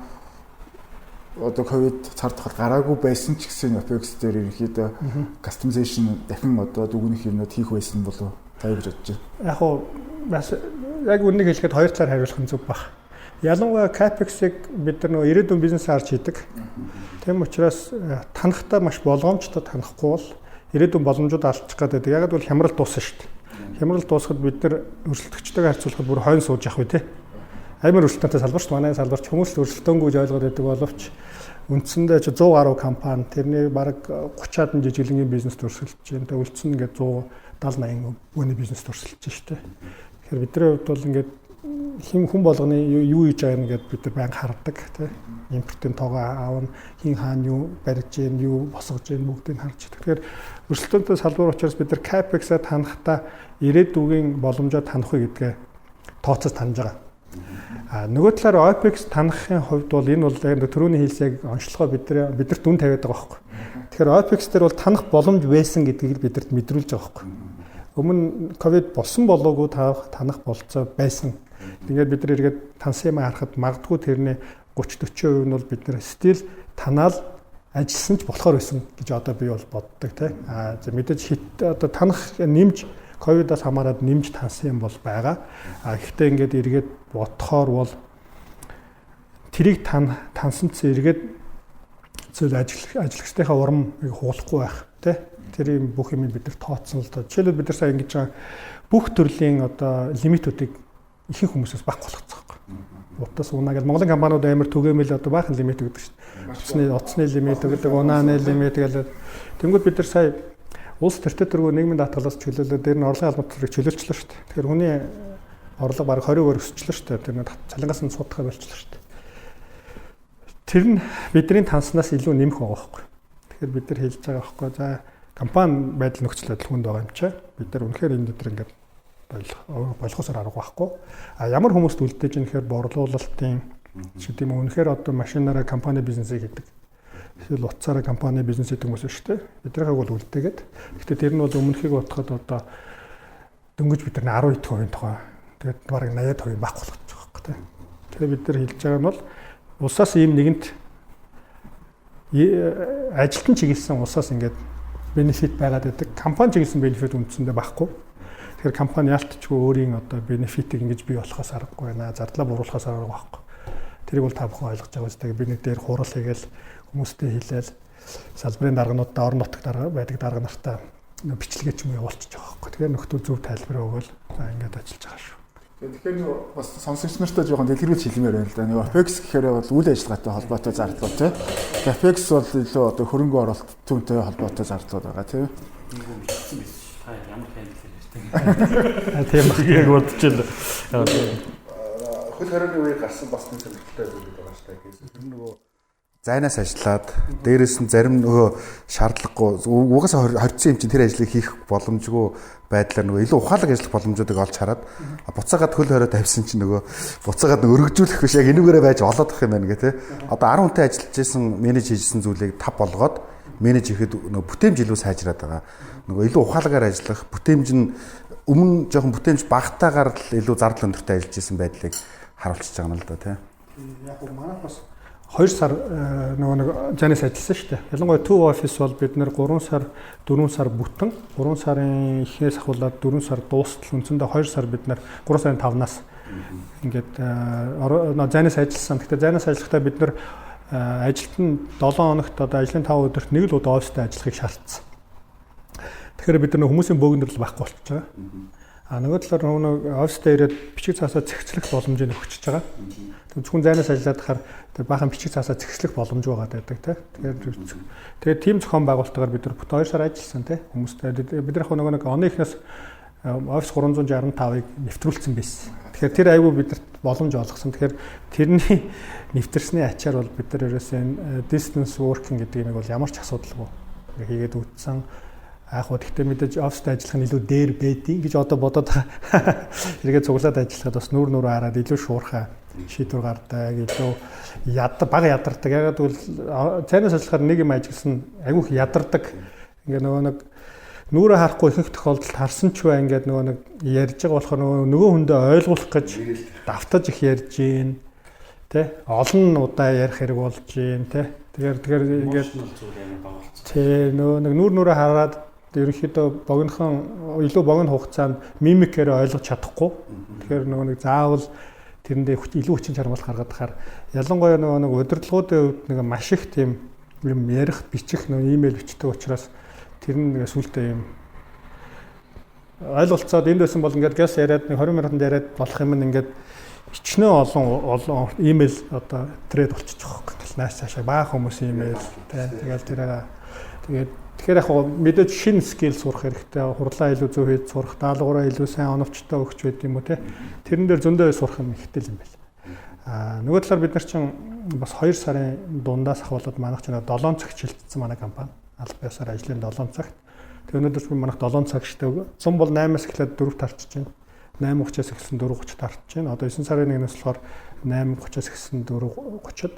одоо ковид цар тахал гараагүй байсан ч гэсэн OPEX дээр ерөнхийдөө customization дахин одоо дүгнэх юмнууд хийх байсан болов та юу гэж бодож байна? Яг уу бас яг үнийг хэлэхэд хоёр талаар хариулах нь зөв баг. Ялангуяа CAPEX-ийг бид нар нөгөө ирээдүйн бизнесээр харж хийдэг. Тийм учраас танахтаа маш болгоомжтой танахгүй бол ирээдүйн боломжууд алдчих гэдэг. Яг л хямрал дуусна шүү дээ. Хямрал дуусахад бид нар өрсөлдөгчтэйгээ харьцуулахад бүр хойно сууж явах үү те. Амар өрсөлдөөнтэй салбар шүү дээ. Манай салбарч хүмүүс л өрсөлдөөнгөө ойлгоод байдаг боловч үндсэндээ 100 гаруй компани тэрний бараг 30-аад жижиглэнгийн бизнест өрсөлдөж байна. Тэгээ үлдсэн ингээд 170-80 өний бизнест өрсөлдөж шүү дээ. Тэгэхээр бидний хувьд бол ингээд хүн болгоны юу хийж байгааг ингээд бид нар байнга хардаг тий. Импортын тоогоо аавна, хин хаана юу барьж гин, юу босгож гин бүгдийг харж. Тэгэхээр өрсөлдөөнтэй салбар учраас бид нар CAPEX-а танахтаа ирээдүйн боломжоо танах уу гэдгээ тооцож таньж байгаа. Нөгөө талаар OPEX танахын хувьд бол энэ бол яг түрүүний хэлсэг онцлогоо бидэрт дүн тавиад байгаа байхгүй. Тэгэхээр OPEX дээр бол танах боломж байсан гэдгийг бидэрт мэдрүүлж байгаа байхгүй. Өмнө ковид болсон болоогүй танах болцоо байсан. Тэгээд бид нар эргээд тансан юм харахад магадгүй тэрний 30-40% нь бол бид нар стил танаал ажилласан ч болохоор байсан гэж одоо би бол боддог тийм. Мэдээж хит одоо танах нэмж ковидоос хамаарад нэмж тансан юм бол байгаа. Гэхдээ ингээд эргээд бодохоор бол тэрийг тансан ч эргээд зөв ажиллагчдынхаа урам хуулахгүй байх тийм. Тэр юм бүх юм бид нар тооцсон л доо. Жишээлбэл бид нар сайн ингэж байгаа бүх төрлийн одоо лимитүүдийг ихэнх хүмүүсээс багах болгоцсон байхгүй. Утас унаа гэж Монголын компаниуд амар түгээмэл одоо баахан лимит өгдөг шүү дээ. Утасны лимит өгдөг, унааны лимит гэдэг. Тэнгүүд бид нар сая улс төртөөрөө нийгмийн даатгалаас чөлөөлөө дээр нь орлогын албатрыг чөлөөлчлөө шүү дээ. Тэгэхээр хүний орлого бараг 20% өсчлөө шүү дээ. Тэр нь цалингаас нь судахаар болчихлоо шүү дээ. Тэр нь бидний танснаас илүү нэмэх байгаа байхгүй. Тэгэхээр бид нар хэлж байгаа байхгүй. За компани байдал нөхцөл байдал хүнд байгаа юм чи. Бид нар үнэхээр энэ өдөр ингээд болгохосоор арга байхгүй. Ямар хүмүүст үлдээж юм гэхээр борлуулалтын гэдэг юм үнэхээр одоо машинаараа компани бизнесийг хийдэг. Эсвэл утсаараа компани бизнес хийдэг хүмүүс шүү дээ. Биднийхийг бол үлдээгээд. Гэхдээ тэр нь бол өмнөхийг бодоход одоо дөнгөж бид нар 12% тохоо. Тэгээд бараг 80% баг болгож байгаа байхгүй тийм. Тэгэхээр бид нар хэлж байгаа нь бол улсаас ийм нэгэнт ажилтан чиглэсэн улсаас ингээд бенефит байгаад байдаг. Компани чиглэсэн бенефит үндсэндээ багхгүй. Тэгэхээр компани яалтчгүй өөрийн одоо бенефитийг ингэж бий болохоос аргагүй байна. Зардлаа бууруулахаас аргагүй байхгүй. Тэрийг бол та бүхэн ойлгож байгаа үстэй. Би нэг дээр хурал хийгээл хүмүүстэй хэлээл салбарын даргануудаа орон нутагт байдаг дарга нартаа бичлэгээ ч юм явуулчих байгаа байхгүй. Тэгэхээр нөхдөл зөв тайлбар өгөөл за ингэж ажиллаж байгаа шүү. Тэгэхээр нэг бас сонсогч нартай жоохон дэлгэрүүлж хэлмээр байна л да. Нэг OPEX гэхээр бол үйл ажиллагаатай холбоотой зардлууд тийм. CAPEX бол илүү одоо хөрөнгө оруулалт түүнтэй холбоотой зардлууд байгаа тийм. Тийм яг бодож байна. Хөл хорионы үеийг гарсан бас нэг сонирхолтой зүйл байгаа шүү дээ. Тэр нөгөө зайнаас ажиллаад дээрээс нь зарим нөгөө шаардлагагүй угаасаа хоригдсон юм чинь тэр ажлыг хийх боломжгүй байдлаар нөгөө илүү ухаалаг ажиллах боломжуудыг олж хараад буцаагаад хөл хориод тавьсан чинь нөгөө буцаагаад өргөжүүлэх биш яг энүүгээрээ байж олоод ах юм байна гэх тээ. Одоо 10 хүнтэй ажиллаж исэн менеж хийжсэн зүйлийг 5 болгоод менеж хийхэд нөгөө бүтээмж илүү сайжраад байгаа. Нөгөө илүү ухаалагаар ажиллах бүтээмж нь өмнө жоохон бүтээмж багтаагаар л илүү зардал өндөртэй ажиллаж исэн байдлыг харуулчихж байгаа юм л да тий. Яг гоо манайх бас 2 сар нөгөө нэг занаас ажилласан шүү дээ. Ялангуяа төв офис бол бид нэр 3 сар 4 сар бүтэн 3 сарын эхнээс ахуулаад 4 сар дуустал үндсэндээ 2 сар бид нэр 3 сарын 5-наас ингээд занаас ажилласан. Гэхдээ занаас ажиллахдаа бид нэр ажилт нь 7 хоногт одоо ажлын 5 өдөрт нэг л удаа оффистаа ажиллахыг шаардсан. Тэгэхээр бид нар хүмүүсийн бөөгнөрлөл байхгүй болчихж байгаа. Нөгөө талаар нөгөө оффистаа ирээд бичиг цаасаа зэгцлэх боломжийг өгчөж байгаа. Зөвхөн зайнаас ажиллаад хахаар тэр баахан бичиг цаасаа зэгцлэх боломж байгаа байдаг тийм. Тэгээд тим зохион байгуулалтаар бид нар бүх 2 сар ажилласан тийм. Хүмүүстэй бид нар нөгөө нэг оны ихнээс офис 365-ыг нэвтрүүлсэн байсан. Тэгэхээр тэр айгүй бидэрт боломж олгосон. Тэгэхээр тэрний нэвтэрсний ачаар бол бид нар ерөөсөө distance working гэдэг нэг бол ямар ч асуудалгүй хийгээд үтсэн. Аах уу гэхдээ мэдээж оффист ажиллах нь илүү дээр байдیں۔ гэж одоо бодоод байгаа. Эргээд цуглаад ажиллахад бас нүүр хараад илүү шуурхай шийдвэр гардаг, илүү бага ядардаг. Ягаад гэвэл цайнаас ажиллахаар нэг юм ажилласан айгүйх ядардаг. Ингээ нэг нүүрээ харахгүй ихэнх тохиолдолд харсан ч бай ингээд нэг ярьж байгаа болохоор нөгөө хүндээ ойлгуулах гэж давтаж их ярьж гин тэ олон удаа ярих хэрэг болж гин тэ тэгэхээр ингээд тэ нэг нүүрээ хараад ерөнхийдөө богинохон илүү богино хугацаанд мимикээр ойлгож чадахгүй. Тэгэхээр нөгөө нэг заавал тэрэндээ илүү хүчин чармал гаргаад тахаар ялангуяа нөгөө нэг удирдлагуудын хувьд нэг маш их тийм юм ярих, бичих нөгөө имэйл бичдэг учраас тэр нэг сүултээ юм ойлголцоод энд байсан бол ингээд газ яриад нэг 20 минутанд яриад болох юм ингээд хичнээн олон имэйл одоо трейд болчих жоох гэх нааш цаашаа бага хүмүүс имэйл тэгээд тэгэхээр яг мэдээж шинэ скил сурах хэрэгтэй, хурлаа илүү зөв хийж сурах, даалгавраа илүү сайн оновчтой өгч байд юм уу те. Тэрэн дээр зөндөө сурах юм ихтэй юм байна. Нөгөө талаар бид нар чинь бас 2 сарын дундаас ахвалаад манайх чинь 7 цаг шилжсэн манай компани. Аль биесаар ажлын 7 цагт. Тэгээ өнөөдөр манайх 7 цаг штэ. Цум бол 8-аас эхлээд 4-т харчиж байна. 8:30-аас эхэлсэн 4:30-т харчиж байна. Одоо 9 сарын 1-ээс болохоор 8:30-аас эхэлсэн 4:30-д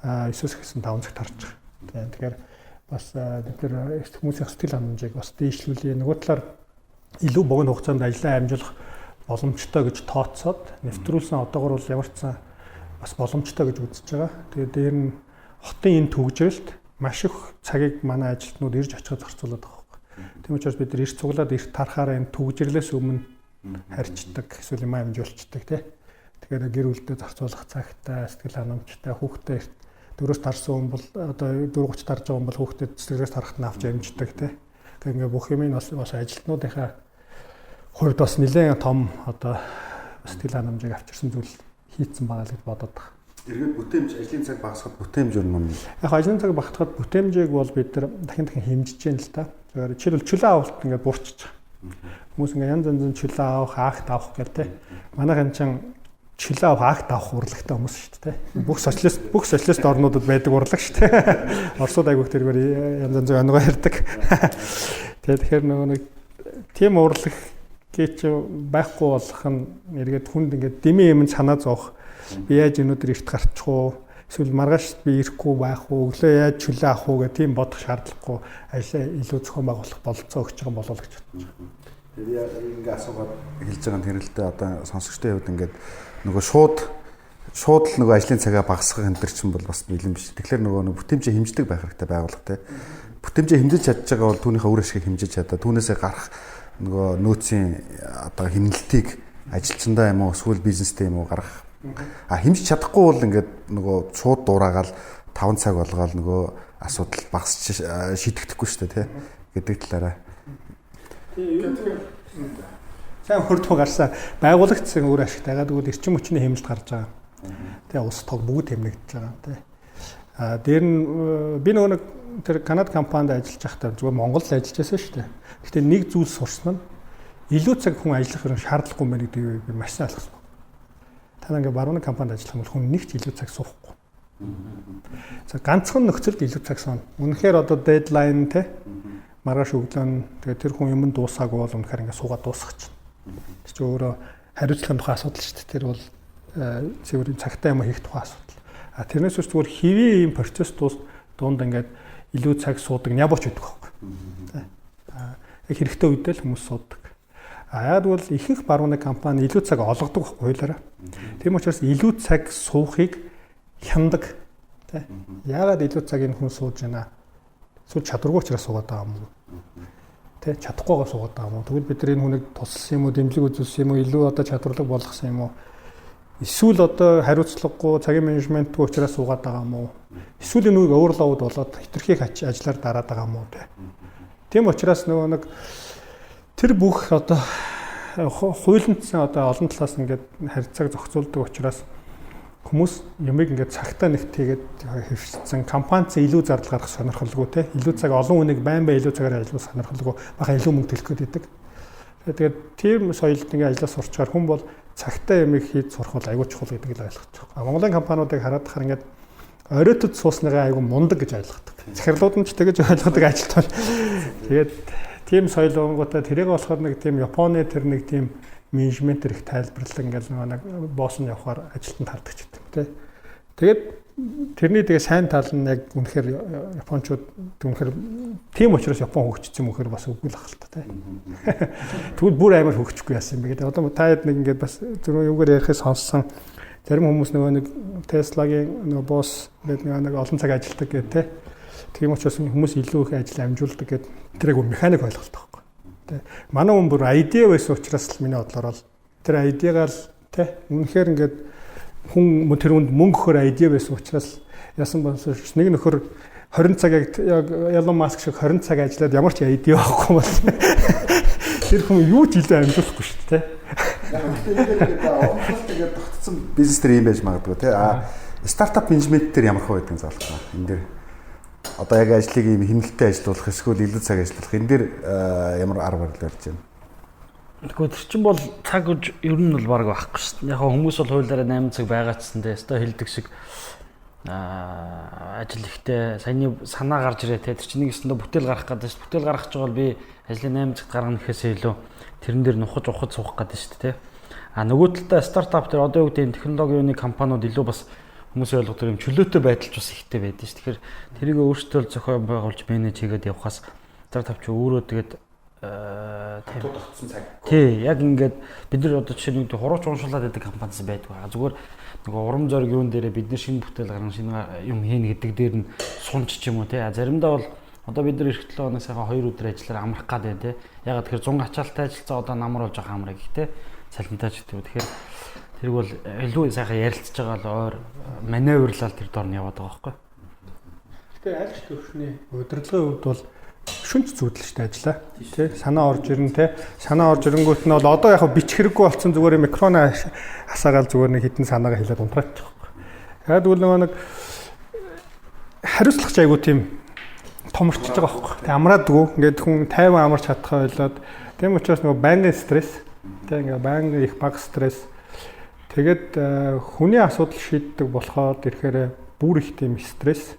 9-ээс эхэлсэн 5 цагт харчих. Тэгэхээр бас бид нар хүмүүсийн сэтгэл ханамжийг бас дээшлүүлээ. Нөгөө талаар илүү богино хугацаанд ажиллаа амжуулах боломжтой гэж тооцоод нэвтрүүлсэн одоогор бол ямар ч сан бас боломжтой гэж үзэж байгаа. Тэгээд дээр нь хотын энэ төгжрэлт маш их цагийг манай ажилтнууд ирж очиход зарцуулаад байгаа хэрэг. Тийм учраас бид нар ирж цуглаад ирт тарахаараа энэ төгжрлээс өмнө харьцдаг, эсвэл юм амжуулцдаг тий. Тэгэхээр гэр бүлдээ зарцуулах цагтай, сэтгэл ханамжтай, хүүхдээ 4-өөс тарсан хүн бол одоо 4:30 тарж байгаа хүн бол хүүхдэд цэцлэгээс тарахт нь авч амждаг тий. Гэхдээ ингээ бүх юм нь бас ажилтнуудынхаа хувьд бас нэлээд том одоо сэтгэл ханамжийг авчирсан зүйл хийцэн байгаа л гэж бодоод байна. Эргээд бүтээмж ажлын цаг багасхад бүтээмж өрнө юм. Яг ажлын цаг багасхад бүтээмжийг бол бид нар дахин хэмжиж гэн л та. Тэгэхээр жишээлбэл чөлөө авалт ингээд буурчих. Хүмүүс ингээ янз янзын чөлөө авах, акт авах гэх тээ. Манайх энэ чинь чөлөө авах, акт авах урлагтай хүмүүс шүү дээ. Бүх социалист орнуудад байдаг урлаг шүү дээ. Оросууд айгүйх тэргээр янз янзын онгоо ярьдаг. Тэгэхээр нөгөө нэг тийм урлаг гэж байхгүй болох нь эргээд хүнд ингээд дэмий юм санаа зовох. Би яаж өнөөдөр эрт гарчих уу? Эсвэл маргааш би ирэхгүй байх уу? Өглөө яаж чөлөө авах уу гэх тийм бодох шаардлагагүй ажлаа илүү зохион байгуулах бололцоо өгч байгаа болов гэж бодож байна. Тэгээд ингээ асуугаад хэлж байгаа нь тэрэлдээ одоо сонсогчдын хувьд ингээд нөгөө шууд л нөгөө ажлын цагаа багасгах энэ төр чинь бол бас бэлэн биш. Тэгэхээр нөгөө бүтээмжээ хэмждэг байх хэрэгтэй байгууллагатай. Бүтээмжээ хэмжиж чадж байгаа бол түүнийхээ үр ашгийг хэмжиж чадаа. Түүнээсээ гарах нөгөө нөөцийн одоо хэмнэлтийг ажилчиндаа юм уу эсвэл бизнестэй юм уу гаргах. Хэмжиж чадахгүй бол ингээд нөгөө шууд дуурайгаал 5 цаг болгоол нөгөө асуудал багасч шийдэгдэхгүй шүү дээ тий гэдэг талаараа. Сайн хурдхан гарсан байгуулагчсан өөр ашигтай. Ягаад гэвэл эрчим хүчний хэмнэлт гарч байгаа. Тэгээ улс тог бүгд хэмнэгдэж байгаа тий. Дээр нь би нөгөө тэр Канада компанид ажиллаж байхдаа зүгээр Монголд ажиллаж байсан шүү дээ. Гэхдээ нэг зүйл сурсан нь илүү цаг хүн ажиллах хэрэг шаардлагагүй мэн гэдгийг би маш сайн ойлгосон. Та ингээ барууны компанид ажиллах юм бол хүн нэг ч илүү цаг суухгүй. За ганцхан нөхцөлд илүү цаг суuna. Үнэхээр одоо дедлайн те маргааш өглөө тэгээ тэр хүн юм дуусаагүй бол үнэхээр ингээ суугаад дуусгах чинь. Тэр чинь өөрөө хариуцлагын тухай асуудал шүү дээ. Тэр бол цэвэрийн цагтаа юм хийх тухай асуудал. Тэрнээс үс зүгээр хэвийн ийм процесс дунд ингээд илүү цаг суудаг нябууч байдаг байхгүй. Яг хэрэгтэй үедээ л хүмүүс суудаг. Яг бол ихэнх барууны компани илүү цаг олгодог байхгүй хуулиараа. Тийм учраас илүү цаг суухыг хяндаг. Тэ. Яагаад илүү цаг энэ хүн сууж байна? Эсвэл чадваргүй учраас суугаад байгаа юм уу? Тэ чадахгүйгаа суугаад байгаа юм уу? Тэгвэл бид нар энэ хүнийг тусалсан юм уу, дэмжлэг үзүүлсэн юм уу, илүү одоо чадварлаг болгосон юм уу? Эсвэл одоо хариуцлагагүй цагийн менежментгүй учраас суугаад байгаа юм уу? Эсвэл энэ үеийг оверлоуд болоод хитрхийг ажиллаар дараад байгаа юм уу? Тийм учраас нөгөө нэг тэр бүх одоо хуулинтсан одоо олон талаас ингээд харьцааг зохицуулдаг учраас хүмүүс юмыг ингээд цагтаа нэгт хийгээд хэвшсэн компаниц илүү зардал гаргах сонирхолгүй те илүү цаг олон хүнийг байн илүү цагаар ажиллах сонирхолгүй бага илүү мөнгө төлөх гээд байдаг. Тэгээд тийм соёлд ингээд ажиллаж сурчгаар хүн бол цагтаа юмыг хийж сурах бол аюул чухал гэдгийг л ойлгож байгаа. Монголын компаниудыг хараад хахаар ингээд оройтод суусныгаа аюул мундаг гэж ойлгодог. Захирлууд нь ч тэгэж ойлгодог ажилтнаар. Тэгээд тийм соёл өнгөтэй тэрийг болохоор нэг тийм Японы тэр нэг тийм менежмент их тайлбарлан ингээл нэг босс нь явахаар ажилтнанд хардаг ч гэдэг тийм. Тэгээд тэрний тэгээ сайн тал нь яг үнэхээр японочууд үнэхээр тийм учраас Япон хөгжсөн юм үнэхээр бас үгүй л ах л та тийм. Тэгвэл бүр амар хөгжихгүй яасан юм бэ гэдэг. Одоо та хэд нэг ингээд бас зөвхөн юугаар ярихыг сонссон зарим хүмүүс нөгөө нэг Tesla-гийн нөгөө босс нэг олон цаг ажилладаг гэдэг тийм. Тийм учраас хүмүүс илүү их ажил амжуулдаг гэдэг тэрийг механик ойлголт байхгүй. Тэ. Манай хүн бүр idea байсан учраас л миний бодлоор бол тэр idea-гаар тэ үнэхээр ингээд хүн тэр хүнд мөнгө өгөхөр idea байсан учраас яасан боловч нэг нөхөр 20 цаг яг Elon Musk шиг 20 цаг ажиллаад ямар ч idea байхгүй бол тэр хүн юу ч илүү амжуулахгүй шүү дээ тэ. Тэгээд тогтцсон бизнес төр юм байж магадгүй тэ. Стартап менежмент төр ямар хөө байдгийг заалгаа. Энэ дэр одоо яг ажлыг ийм хэмнэлттэй ажилуулах эсвэл илүү цаг ажиллах энэ дэр ямар арга барил барьж байна. Тэгвэл тэр чинь бол цаг ер нь бол баг байхгүй шүү дээ. Яг хүмүүс бол хуулиараа 8 цаг байгаадсан дээ. Өстой хэлдэг шиг ажил ихтэй саяны санаа гарч ирээ те. Тэр чинь нэг өсөндөө бүтээл гарах гэдэг шүү дээ. Бүтээл гаргах гэж бол би ажлын 8 цагт гаргана гэхээсээ илүү тэрэн дээр нухаж ухаж суух гэдэг шүү дээ те. Нөгөө талдаа стартап дээр одоо юу гэдэг технологийн компаниуд илүү бас хүмүүсийн ойлгох юм чөлөөтэй байдалч бас ихтэй байдаг ш. Тэгэхээр тэрийг өөртөө зохион байгуулж менеж хийгээд явхаас стартап ч өөрөө тэгээд тогтсон цаг. Тий, яг ингээд бид нар одоо жишээ нь хурууч уншуулад байдаг компаниас байдгүй. Зүгээр нөгөө урам зориг юун дээрээ бид нар шинэ бүтээл гарган шинэ юм хийнэ гэдэг дээр нь сунч ч юм уу тий. Заримдаа бол одоо бид нар эх 7 хоног сайхан 2 өдөр ажиллаар амрах гад байна тий. Ягаад тэгэхээр 100 ачаалттай ажиллацаа одоо намар болж байгаа амраа гэх тий. Цалинтай ч гэдэг. Тэгэхээр тэрг бол илүү сайхан ярилцж байгаа л ойр маневрлал тэр дор нь яваад байгаа байхгүй. Тэгэхээр аль ч төвшний удирдлагын хувьд бол шүнж зүудэлжтэй ажиллаа. Тэ санаа орж ирнэ тэ. Санаа орж ирэнгүүт нь бол одоо яг бичих хэрэггүй болсон зүгээр микроно асаагаал зүгээр нэг хитэн санаагаа хэлээд унтраачих байхгүй. Яг тэгвэл нэг хариуцлагч айгуу тийм томорчж байгаа байхгүй. Тэ амраадгүй. Ингээд хүн 50 амарч чадхаа ойлоод тийм учраас нөгөө байнгын стресс тэ ингээд байнгын их баг стресс. Тэгээд хүний асуудал шийддэг болохоор ирэхээр бүр их тийм стресс.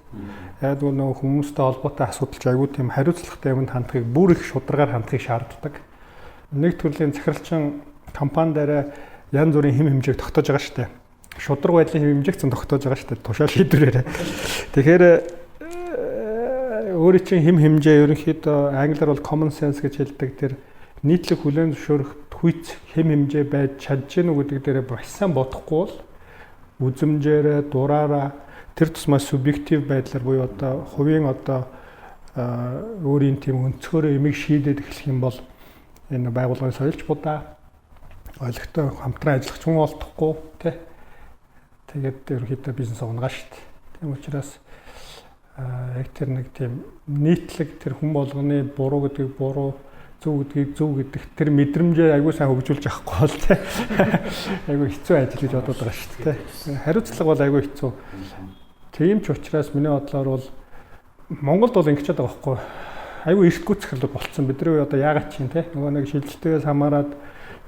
Яг нөгөө хүмүүстэй холбоотой асуудал ч айгүй тийм хариуцлагатай юмд хандахыг бүр их шударгаар хандахыг шаарддаг. Нэг төрлийн захиралчин компани дээр янз бүрийн хэм хэмжээг тогтоож байгаа шүү дээ. Шударга байдлын хэм хэмжээг зэн тогтоож байгаа шүү дээ. Тушаал шийдвэрээр. Тэгэхээр өөрийн чинь хэм хэмжээ ерөнхийдөө англиар бол common sense гэж хэлдэг тэр нийтлэг хүлээн зөвшөөрөх хүч хэм хэмжээ байж чадж гэнэ үү гэдэг дээрээ маш сайн бодохгүй бол үзмжээрээ дураараа тэр тусмаа субъектив байдлаар буюу одоо хувийн одоо өөрийн тийм өнцгөрөө ямиг шийдээд эхлэх юм бол энэ байгууллагын соёлч будаа ойлгохтой хамтран ажиллах хүн олдохгүй тий. Тэгээд ерөнхийдөө бизнес унгаа шүү дээ. Тийм учраас яг тэр нэг тийм нийтлэг тэр хүн болгоны буруу гэдгийг буруу зөв гэдгийг зөв гэдэг тэр мэдрэмжээ аягүй сайн хөгжүүлж авахгүй бол тий. Аягүй хэцүү ажил гэж бодоод байгаа шүү дээ. Хариуцлага бол аягүй хэцүү. Тийм ч учраас миний бодлоор бол Монголд бол ингэж байгаа байхгүй. Аягүй эрт гүцэрлэг болцсон. Бидний одоо яагаад чинь те нөгөө нэг шилжилтээс хамаарад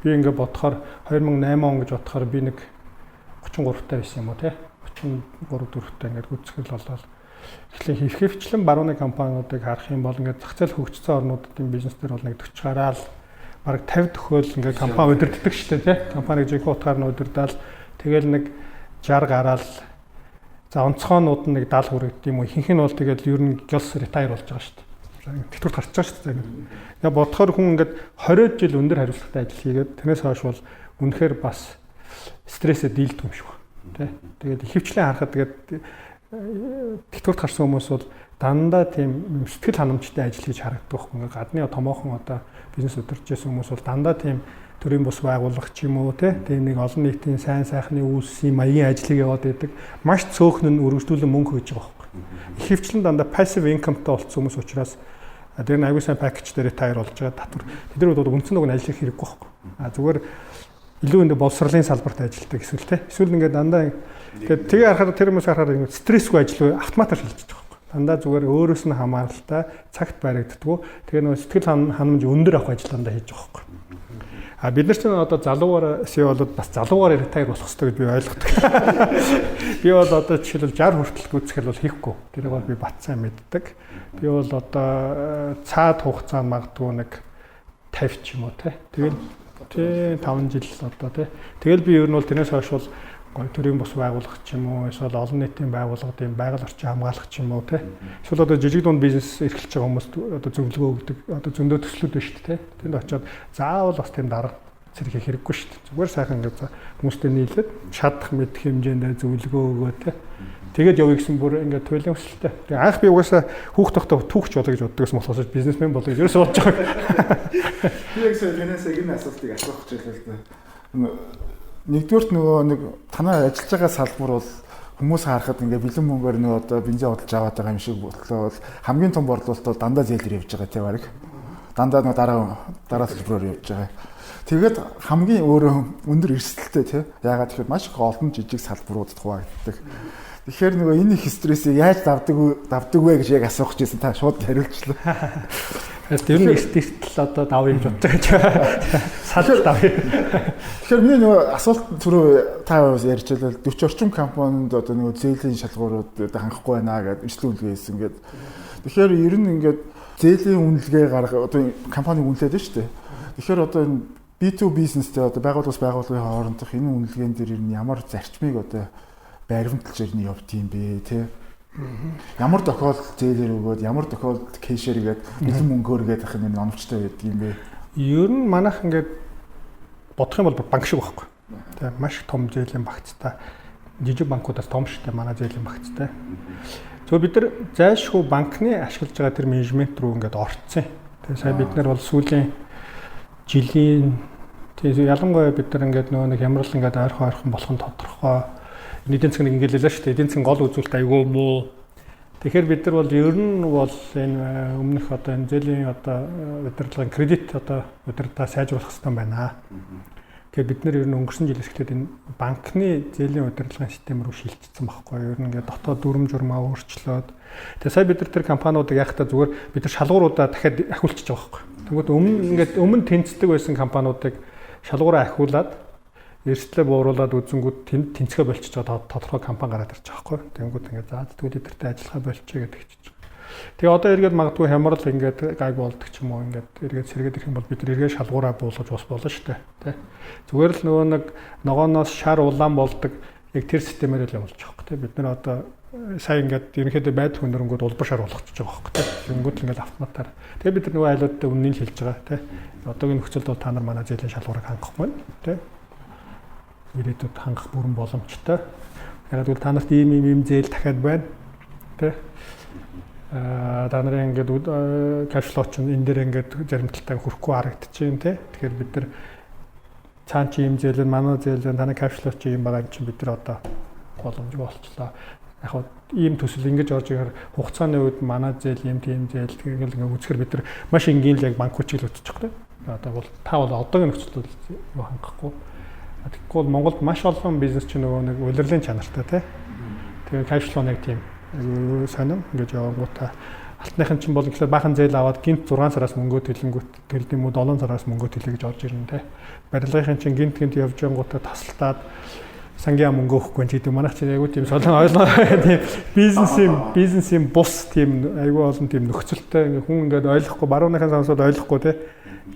би ингээ бодохоор 2008 он гэж бодохоор би нэг 33 таа байсан юм уу те 33 4 таа ингээ гүцэрлэл болоод эхлээ хөвчлэн барууны компаниудыг харах юм бол ингээ зах зээл хөгжсөн орнуудын бизнес төр бол нэг 40 гараал бараг 50 төхөөл ингээ компани удирддаг шүү дээ те компаниг жинхэнэ утгаар нь удирдаал тэгэл нэг 60 гараал за онцгоонууд нь нэг 70 хүрэх юм уу ихэнх нь бол тэгэл ер нь гялс ретайр болж байгаа шүү дээ. Тэтгэврт гарч байгаа шүү дээ. Яг бодохоор хүн ингээд 20 жил өндөр хариуцлагатай ажил хийгээд тэрнээс хойш бол үнэхээр бас стрессээ дийлдэг юм шиг байна. Тэгээд ихэвчлэн харахад тэгээд тэтгэврт гарсан хүмүүс бол дандаа тийм сэтгэл ханамжтай ажил хийж харагддаг байхгүй. Гадны томоохон одоо бизнес удирдах гэсэн хүмүүс бол дандаа тийм төрийн бус байгууллага ч юм уу тийм нэг олон нийтийн сайн сайхны үйлсийн маягийн ажлыг яваад байдаг. Маш цөөхөн нь өргөжлүүлэн мөнгө хөөж байгаа байхгүй. Ихэвчлэн дандаа passive income-тай болсон хүмүүс учраас Тэр нь аюул сайн пакэж дээр ретайр болж байгаа татвар. Тэдний хувьд үндсэн дуг нь ажиллах хэрэггүй байхгүй. Зүгээр илүү энэ боловсролын салбарт ажилладаг эсвэл те. Эсвэл ингээд дандаа тэгээ харахад тэр хүмүүс харахад стрессгүй ажил автоматар шилжиж байгаа байхгүй. Дандаа зүгээр өөрөөс нь хамааралтай цагт баригддаггүй. Тэгээ нөгөө сэтгэл ханамж өндөр авах ажил дандаа хийж байгаа байхгүй. А бид нар ч одоо залуугаар SEO болоод бас залуугаар ретайр болох хэрэгтэй гэж би ойлгодог. Би бол одоо жишээлбэл 60 хүртэл гүйцэтгэл бол хийхгүй. Тэрийг бол би батсан мэддэг. Би бол одоо цаад хугацаанд магадгүй нэг 50 ч юм уу те. Тэгэл 5 жил одоо те. Тэгэл би ер нь бол тэрнээс хойш бол гой төрийн бус байгуулах ч юм уу, эсвэл олон нийтийн байгууллагын байгаль орчин хамгаалах ч юм уу те. Эсвэл одоо жижиг дунд бизнес эрхэлж байгаа хүмүүст одоо зөвлөгөө өгдөг, одоо зөндөө төслүүд байна шүү дээ те. Тэнд очиод заавал бас тийм дарга зэрэг хийх хэрэггүй шүү дээ. Зүгээр сайхан ингээд хүмүүстэй нийлээд чадах мэдэх хэмжээндээ зөвлөгөө өгөө те. Тэгээд явъя гэсэн бүр ингээд туйлын өсөлттэй. Тэгээ анх би угаасаа хүүхдтэй түүхч болоо гэж боддог гэсэн болохоос бизнесмен болоо гэж ерөөсөө бодож байгаа. Би яг сая энэ асуултыг асуух гэж байлаа л да. Нэгдүгээрт нөгөө нэг танаа ажиллаж байгаа салбар бол хүмүүс харахад ингээ бэлэн мөнгөөр нөгөө одоо бензин худалдаж аваад байгаа юм шиг бодлоо бол хамгийн том борлуулалт бол дандаа зээлэр явж байгаа тий барыг. Дандаа нөгөө дараа салбараар явж байгаа. Тэгээд хамгийн өөрөө өндөр эрсдэлтэй тий. Яагаад тэгэхээр маш их олон жижиг салбаруудад хуваагддаг. Тэгэхээр нөгөө энэ их стрессийг яаж давдаг вэ гэж яг асуух гэжсэн та шууд хариулчлаа. Тэр нь эрсдэл одоо давъя гэж бодож байгаа. Салж давъя. Тэгэхээр миний нөгөө асуулт түрүү та ярьж байлаа 40 орчим компанид одоо нөгөө зээлийн шалгуурууд хангахгүй байна гэдэг ижлэн үнэлгээ хийсэн гэдэг. Тэгэхээр ер нь ингээд зээлийн үнэлгээ гаргах одоо компани үнэлээд байна шүү дээ. Тэгэхээр одоо энэ B2 бизнестэй одоо байгууллагаас байгууллагын хоорондох энэ үнэлгээнд дээр ер нь ямар зарчмыг одоо баримталж ирнэ явт юм бэ тий. Ямар тохиолдолд зээлэр өгөөд ямар тохиолдолд кэшэр игээд бэлэн мөнгөөр гээд ах юм номчтой байдаг юм бэ? Ер нь манайх ингээд бодох юм бол банк шиг байхгүй. Тэгээ маш том зээлийн багцтай. Жижиг банкудаас том шигтэй манай зээлийн багцтай. Зөв бид нар зайлшгүй банкны ашиглаж байгаа тэр менежмент рүү ингээд орцсон. Тэгээ сая бид нар бол сүүлийн жилийн тэгээ ялангуяа бид нар ингээд нөгөө нэг ямарл ингээд ойрхон болох нь тодорхой. Эдийн засгийн нэг ингээл лээ шүү дээ. Эдийн засгийн гол үзүүлэлт айгүй муу. Тэгэхээр бид нар бол ер нь бол энэ өмнөх одоо энэ зээлийн одоо удирдлагын кредит одоо удирдлага сайжруулах хэрэгтэй байна. Тэгэхээр бид нар ер нь өнгөрсөн жилээс эхлээд энэ банкны зээлийн удирдлагын систем рүү шилжчихсэн байхгүй юу? Ер нь ингээд дотоод дүрм журмаа өөрчлөөд. Тэгээ сая бид нар тэр компаниудыг яхахтаа зүгээр бид нар шалгууруудаа дахиад ахиулчихж байгаа байхгүй юу? Тэгмээд өмнө тэнцдэг байсан компаниудыг шалгуураа ахиулаад эрсдлээ бууруулад үзэнгүүд тэнцгээ болчихж байгаа тодорхой компани гараад ирж байгаа байхгүй. Тэнгүүд ингээд заа тэгвэл эдэртэй ажиллахаа болчихё гэдэг чиж. Тэгээ одоо эргээд магадгүй хямрал ингээд гайг болдог ч юм уу ингээд эргээд сэргээд ирэх юм бол бид эргээд шалгуураа буулгаж ус болно шүү дээ. Тэ. Зүгээр л нөгөө нэг ногооноос шар улаан болдог яг тэр системээр л явуулж байгаа байхгүй. Бид нар одоо сая ингээд ерөнхийдөө байдал хөндрөнгүүд улбар шар болгочихж байгаа байхгүй. Тэнгүүд л ингээд автоматар. Тэгээ бид нар нөгөө айлуудтай үннийг хэлж байгаа тэ. Одоогийн нөхцөлд бол та нар манай зээлийн шалгуурыг хангах байна тэ. Ирээдүйд хангах бүрэн боломжтой. Яг л та нарт ийм зээл дахиад байна. Тэ. Та нарын ингээд кэш флоу чинь энэ дээр ингээд заримталтай хүрхгүй харагдчихээн тэ. Тэгэхээр бид нар цаан чи ийм зээл манай зээл таны кэш флоу чи ийм байгаа юм чинь бид нар одоо боломжгүй болчихлоо. Яг хоо ийм төсөл ингэж орж ирэхээр хугацааны үед манай зээл ийм тийм зээл тэгэл ингээд үзэхэр бид нар маш энгийн л яг банкуд чиглүүлчих тэ. Одоо бол та бол одоогийн нөхцөлд юу хангахгүй. Тэгвэл Монголд маш олон бизнес чинь нөгөө нэг улирлын чанартай тий. Тэгээ кэш флоу нэг тийм сонирм ингэж явангуудаа алтныхын чинь бол ихлээр бахан зээл аваад гинт 6 сараас мөнгөө төлөнгөт төлд юм уу 7 сараас мөнгөө төлөе гэж орж ирнэ тий. Барилгын чинь гинт явж явангуудаа тасалтаад сангийн мөнгө өгөхгүй ч гэдэг манайх чинь айгүй тийм солон ойлгоо тийм бизнесийн бус тийм айгүй олон тийм нөхцөлтэй хүн ингээд ойлгохгүй барууныхаа сонсоод ойлгохгүй тий.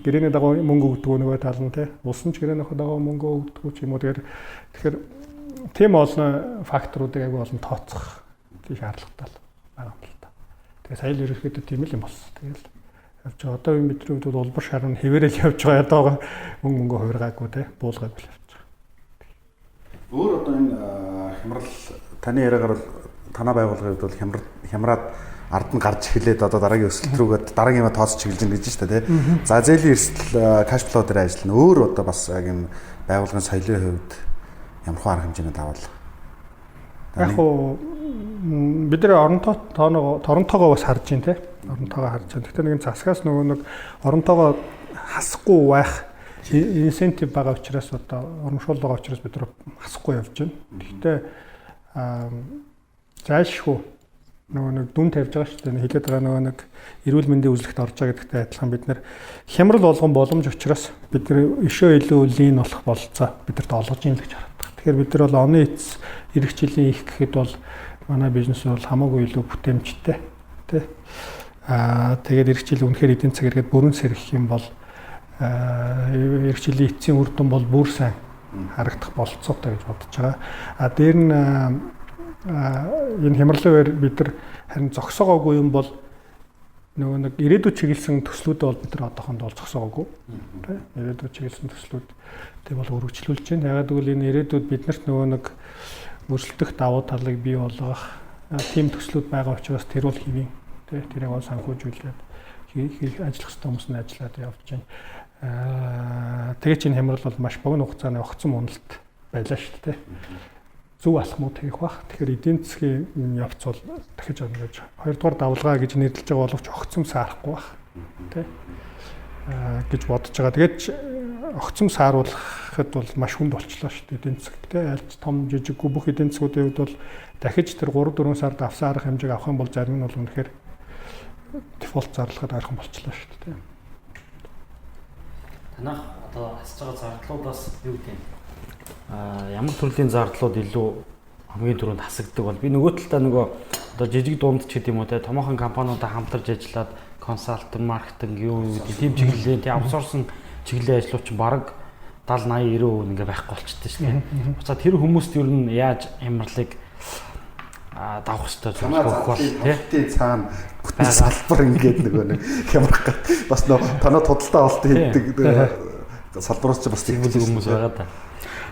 Гэрээний дагуу мөнгө өгдөг нөгөө тал нь тий. Улсын ч гэрээнийхээ дагуу мөнгө өгдөг ч юм уу тэгэхээр тийм олон факторуудыг айгүй олон тооцох тийм шаардлагатай байгаа юм л та. Тэгээ сая л ерөөхдөө тийм л юм болсон. Тэгэл явж байгаа. Одоо энэ бидний хувьд бол улбар шар нь хэвээрэл явж байгаа ятаага мөнгө хувиргаагүй тий. Буулгаад л явж байгаа. Өөр одоо энэ хямрал таны яриагаар бол танаа байгууллагын хувьд бол хямраад ард нь гарч эхлээд одоо дараагийн өсөлт рүүгээд дараагийн юм тооцож эхэлж байна гэж байна шүү дээ тий. За зээлийн эрсдэл кэш флоу дээр ажиллана. Өөр одоо бас яг энэ байгууллагын соёлын хувьд ямар хөө арга хэмжээнд авал. Яг уу бид нар Торонтогоо бас харж байна тий. Оронтойгоо харж байгаа. Гэхдээ нэг засгаас нөгөө нэг оронтойгоо хасахгүй байх инсентив байгаа учраас одоо урамшуул байгаа учраас бид нар хасахгүй явж байна. Гэхдээ зайлшгүй нөгөө нэг дүн тавьж байгаа шүү дээ. Хэлээд байгаа нөгөө нэг эрүүл мэндийн үзлэгт орж байгаа гэдэгтэй адилхан бид нар хямрал болгон боломж учраас бид нар өшөө илүү лин болох бололцоо бидэрт олгож юм л гэж харагдав. Тэгэхээр бид нар бол оны эц эх жилийн их гэхэд бол манай бизнес бол хамаагүй илүү бүтээмжтэй тий. Тэгээд эх жил үнэхээр эдийн засаг эргээд бүрэн сэргэх юм бол эх жилийн эцсийн үр дүн бол бүр сайн харагдах болцоотой гэж бодож байгаа. Дээр нь энэ хямралын үеэр бид нар харин зогсоогоогүй юм бол нөгөө нэг ирээдүйд чиглэсэн төслүүдээ бол бид нар одоохонд бол зогсоогоогүй. Тэ ирээдүйд чиглэсэн төслүүд тэг бол өргөжлүүлж байна. Ягаад гэвэл энэ ирээдүйд биднэрт нөгөө нэг өрсөлдөх давуу талыг бий болгох тийм төслүүд байгаа учраас тэр бол хэвийн тэ тэрийг бол санхүүжүүлээд хийх ажиллах ёстой хүмүүс нь ажиллаад явж байна. Тэгээ чинь хямрал бол маш богино хугацааны огцон уналт байлаа шүү дээ. Зөв алхмууд хийх бах. Тэгэхээр эдийн засгийн явц бол дахиж ингэж хоёрдугаар давлгаа гэж нэрлэж байгаа боловч огцом саарахгүй бах. Тэ гэж бодож байгаа. Тэгээд огцом сааруулахад бол маш хүнд болчлоо шүү дээ эдийн засаг. Тэ альч том жижиггүй бүх эдийн засгуудын хувьд бол дахиж тэр 3-4 сард авсан арга хэмжээг авах юм бол зарим нь бол үнэхээр дефолт зарлахад ойрхон болчлоо шүү дээ. Танах одоо асж байгаа зардлуудаас юу гэдэг юм? Ямар төрлийн зардлууд илүү хамгийн түрүүнд хасагддаг бол би нөгөө талдаа нөгөө одоо жижиг дунд ч гэдэм үү те томоохон компаниудаа хамтарч ажиллаад консалтинг, маркетинг юу гэдэг тийм чиглэлийн тийм аутсорсын чиглэлийн ажлууд чинь бараг 70-80-90% ингээ байхгүй болчихдээ шүү дээ. Буцаад тэр хүмүүст ер нь яаж хямралыг давах хэрэгтэй зөвлөх бол тий цаана бүтэн салбар ингээд нөгөө нэг хямрах гэх бас нөгөө танаа тодалтай олт хийдэг салбараас ч бас тийм хүмүүс байгаа да.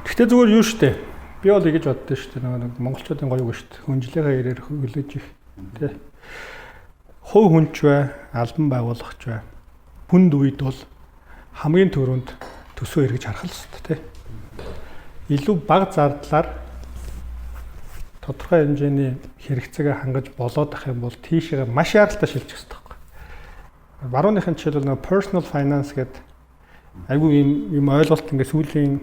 Гэхдээ зүгээр юу штэ. Би бол ингэж боддоо штэ нэг монголчуудын гоё үг штэ. Хүнжлийнхаа ирээр хөлөж их тий. Хувь хүнч бай, албан байгуулагч бай. Бүнд үед бол хамгийн түрүүнд төсөө эргэж харах л ёстой тий. Илүү бага зардлаар тодорхой хэмжээний хэрэгцээгээ хангаж болоод ах юм бол тийшээ маш яралтай шилжих ёстой байхгүй. Барууныхын жишээлбэл нэг personal finance гэдэг айгүй юм ойлголт ингээ сүүлийн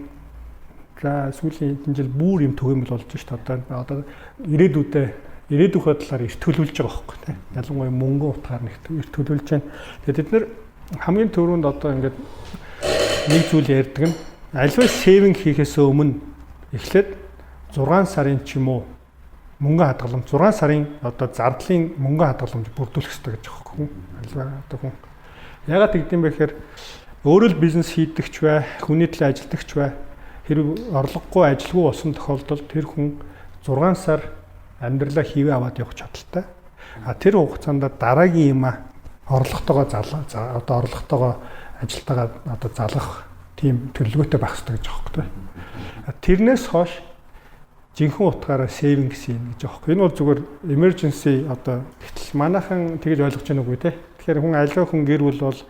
жил бүр юм төгөөмөл болж шүү дээ. Одоо ирээдүйнхөө талаар эрт төлөвлөж байгаа байхгүй тийм. Ялангуяа мөнгөн утгаар нэг эрт төлөвлөж байна. Тэгээд бид нэр хамгийн түрүүнд одоо ингээд нэг зүйл ярьдаг нь альва сейвинг хийхээс өмнө эхлээд 6 сарын ч юм уу мөнгө хадгаламж 6 сарын одоо зардлын мөнгө хадгаламж бүрдүүлэх хэрэгтэй гэж байгаа хүн. Альва одоо хүн ягаад гэдэм бэ гэхээр өөрөө л бизнес хийдэгч бай, хүний төлөө ажилдагч бай. Тэр орлогогүй ажилгүй болсон тохиолдолд тэр хүн 6 сар амьдралаа хийвээ аваад явах чадaltaй. Тэр хугацаанд дараагийн юм орлоготойгоо одоо орлоготойгоо ажилтайгаа одоо залгах тийм төлөвлөгөөтэй байх хэрэгтэй гэж байгаа юм. Тэрнээс хойш жинхэнэ утгаараа сейвинг гэсэн гэж байгаа юм. Энэ бол зүгээр emergency одоо гэтэл манайхан тэгж ойлгож байна уу те. Тэгэхээр хүн аливаа хүн гэр бүл бол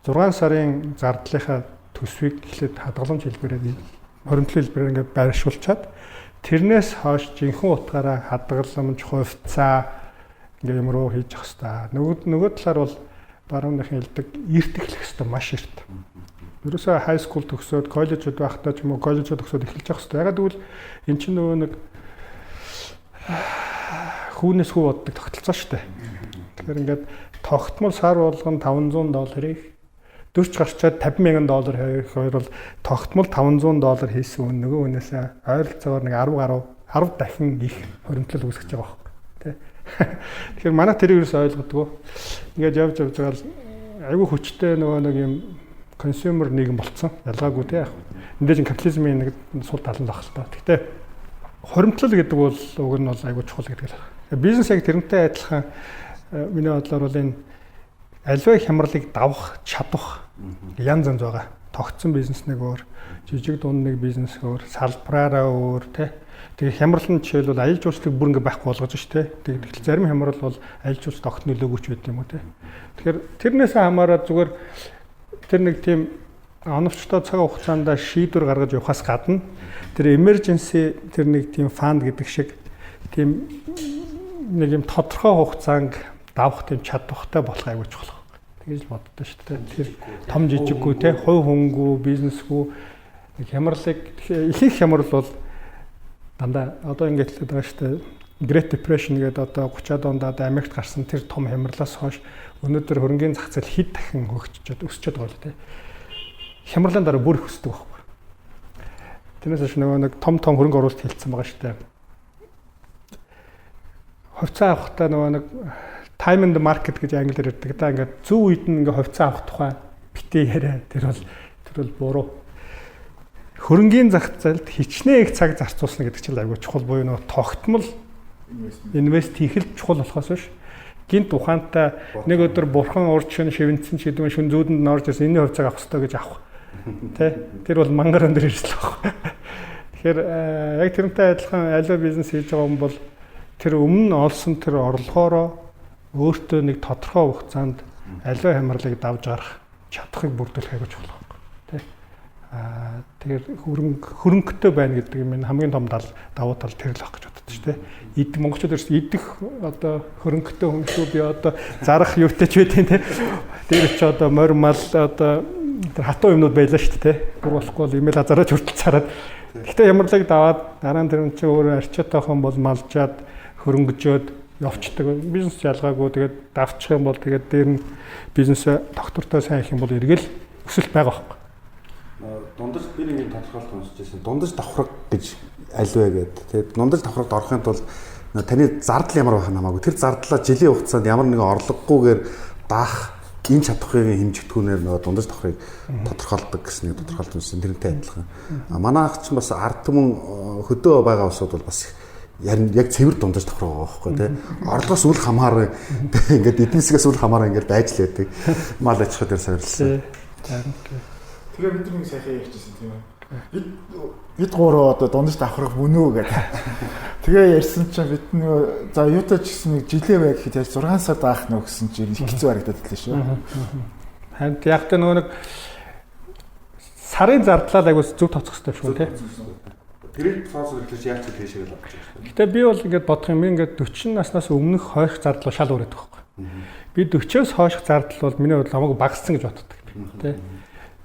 6 сарын зардлынхаа төсвийг эхлээд хадгаламж хэлбэрээр хоримтлын хэлбэрээр ингээд байршуулчаад тэрнээс хойш жинхэнэ утгаараа хадгаламж хувьцаа ингээд юм руу хийж явах хэрэгтэй. Нөгөө талаар бол барууныхан хэлдэг эрт эхлэх хэрэгтэй маш эрт. Ерөөсөө high school төгсөөд коллежид байхдаа ч юм уу коллежид төгсөөд эхэлж явах хэрэгтэй. Ягаад гэвэл эн чинь нөгөө нэг хүүнээс хүү боддог тогтолцоо шүү дээ. Тэгэхээр ингээд тогтмол сар болгон $500 40 гарчаад $50,000 хийх хоёр бол тогтмол $500 хийсэн хүн нөгөө хүнээсээ ойролцоогоор нэг 10 дахин их хоримтлал үүсгэж байгаа байхгүй тий. Тэгэхээр манай тэр юус ойлгодгоо. Ингээд явж байгаа л айгүй хүчтэй нөгөө нэг юм консюмер нийгэм болцсон. Ялгаагүй тий яг. Эндээ чинь капитализмын нэг сул тал нь баг л та. Гэхдээ хоримтлал гэдэг бол уг нь бол айгүй чухал гэдэг л. Бизнес яг тэрнтэй адилхан миний бодлоор бол энэ аливаа хямралыг давах, чадах янз янз байгаа. Тогтсон бизнес нэг өөр, жижиг дунд нэг бизнес өөр, салбараараа өөр тий. Тэгээ хямрал нь жишээлбэл аялал жуулчлалыг бүр ингээ байхгүй болгож ш тий. Тэгэхээр зарим хямрал бол аялал жуулчлалд огт нөлөөгөөч байд юм уу тий. Тэгэхээр тэрнээс хамаараад зүгээр тэр нэг тийм оновчтой цаг хугацаанд шийдвэр гаргаж явахаас гадна тэр emergency тэр нэг тийм фанд гэдэг шиг тийм нэг юм тодорхой хугацаанд давах тийм чадвартай болох аягүй чухал. Тэгж л боддоо шүү дээ. Тэр том жижиггүй те хувь хөнгүү, бизнесгүй хямралыг их хямрал бол дандаа одоо ингэж хэлээд байгаа шүү дээ. Great Depression гэдэг одоо 30-аад онд Америкт гарсан тэр том хямралаас хойш өнөөдөр хөрөнгөний зах зээл хэд дахин хөгжиж өсөж байгаа л те. Хямралын дараа бүр их өсдөг байхгүй. Тэрнээс ч нэг том хөрөнгө оруулалт хэлсэн байгаа шүү дээ. Хувьцаа авахтаа нэг time in the market гэж англиар ярьдаг. Та ингээд зөв үед нь ингээд хувьцаа авах тухай битээ яриа. Тэр бол буруу. Хөрөнгөний зах зээлд хичнээн их цаг зарцуулна гэдэг чинь айгүй чухал буюу нэг тогтмол инвест хийх л чухал болохоос биш. Гинт ухаантай нэг өдөр бурхан урд шин шивэнцэн ч гэдэг нь шүн зүүдэнд норж ирсэн энэ хувьцааг авах хэрэгтэй гэж авах. Тэ? Тэр бол мангар өндөр ирсэл баг. Тэгэхээр яг тэрнтэй адилхан аливаа бизнес хийж байгаа хүн бол тэр өмнө олсон тэр орлогоороо өөртөө нэг тодорхой хугацаанд аливаа хямралыг давж гарах чадхыг бүрдүүлэх аягүй чухал байна. Тэ? Тэгэхээр хөрөнгөтэй байна гэдэг юм хамгийн том давуу тал тэр л ах гэж боддог шүү дээ. Монголчууд ерөөс идэх одоо хөрөнгөтэй хүн шүү би одоо зарах юутай ч байдیں۔ Тэ? Тэр ч одоо морь мал одоо тэр хатуу юмнууд байлаа шүү дээ. Бүр болохгүй бол имэйл хазаараа хүртэл цараад. Гэхдээ ямарлыг даваад дараа нь тэр нь чи өөр арчаатайхан бол малжаад хөрөнгөжөөд явцдаг. Бизнес ялгаагүй тэгээд давчих юм бол тэгээд дээр нь бизнесээ доктортой сайн их юм бол эргэл өсөлт байгаа байхгүй. Дундаж би нэг юм тодорхойлт уншиж байсан. Дундаж давхраг гэж альвэ гэдэг. Тэгээд дундаж давхрагт орохын тулд таны зардал ямар байх нь хамаагүй. Тэр зардлаа жилийн хугацаанд ямар нэгэн орлогогүйгээр даах энэ чадхын хэмжигдэхүүнээр нөгөө дундаж давхрыг тодорхойлдог гэсэн нэг тодорхойлт уншсан. Тэрнтэй адилхан. Манай ах ч бас ард түмэн хөдөө байгаа усуд бол бас яг цэвэр дундаж давхраг байгаа байхгүй тий. Орлогоос үл хамааран ингээд эдийн засгаас үл хамааран ингээд байж л байдаг. Мал аж ахуй дээр сорилсан. Тэгээ бид нэг сайхан ярьчихсан тийм үү. Бид гурав одоо дундаж давхрах мөн үү гэдэг. Тэгээ ярьсан чинь бид нөгөө за юутай ч гэсэн нэг жилээ бай гэхэд 6 сар даах нөө гэсэн чинь хэцүү харагдаад байлаа шүү. Ханд яг тэ нөгөө нэг сарын зардлаа айгуу зөв тооцох хэрэгтэй шүү тий. Тэр цаас үлдэж яаж ч тийшээ л авч байгаа. Гэтэ би бол ингээд бодох юм ингээд 40 наснаас өмнөх хойш зардал шал өөрөд байхгүй. Би 40-оос хойш зардал бол миний бодлоо хамаагүй багассан гэж боддог тий.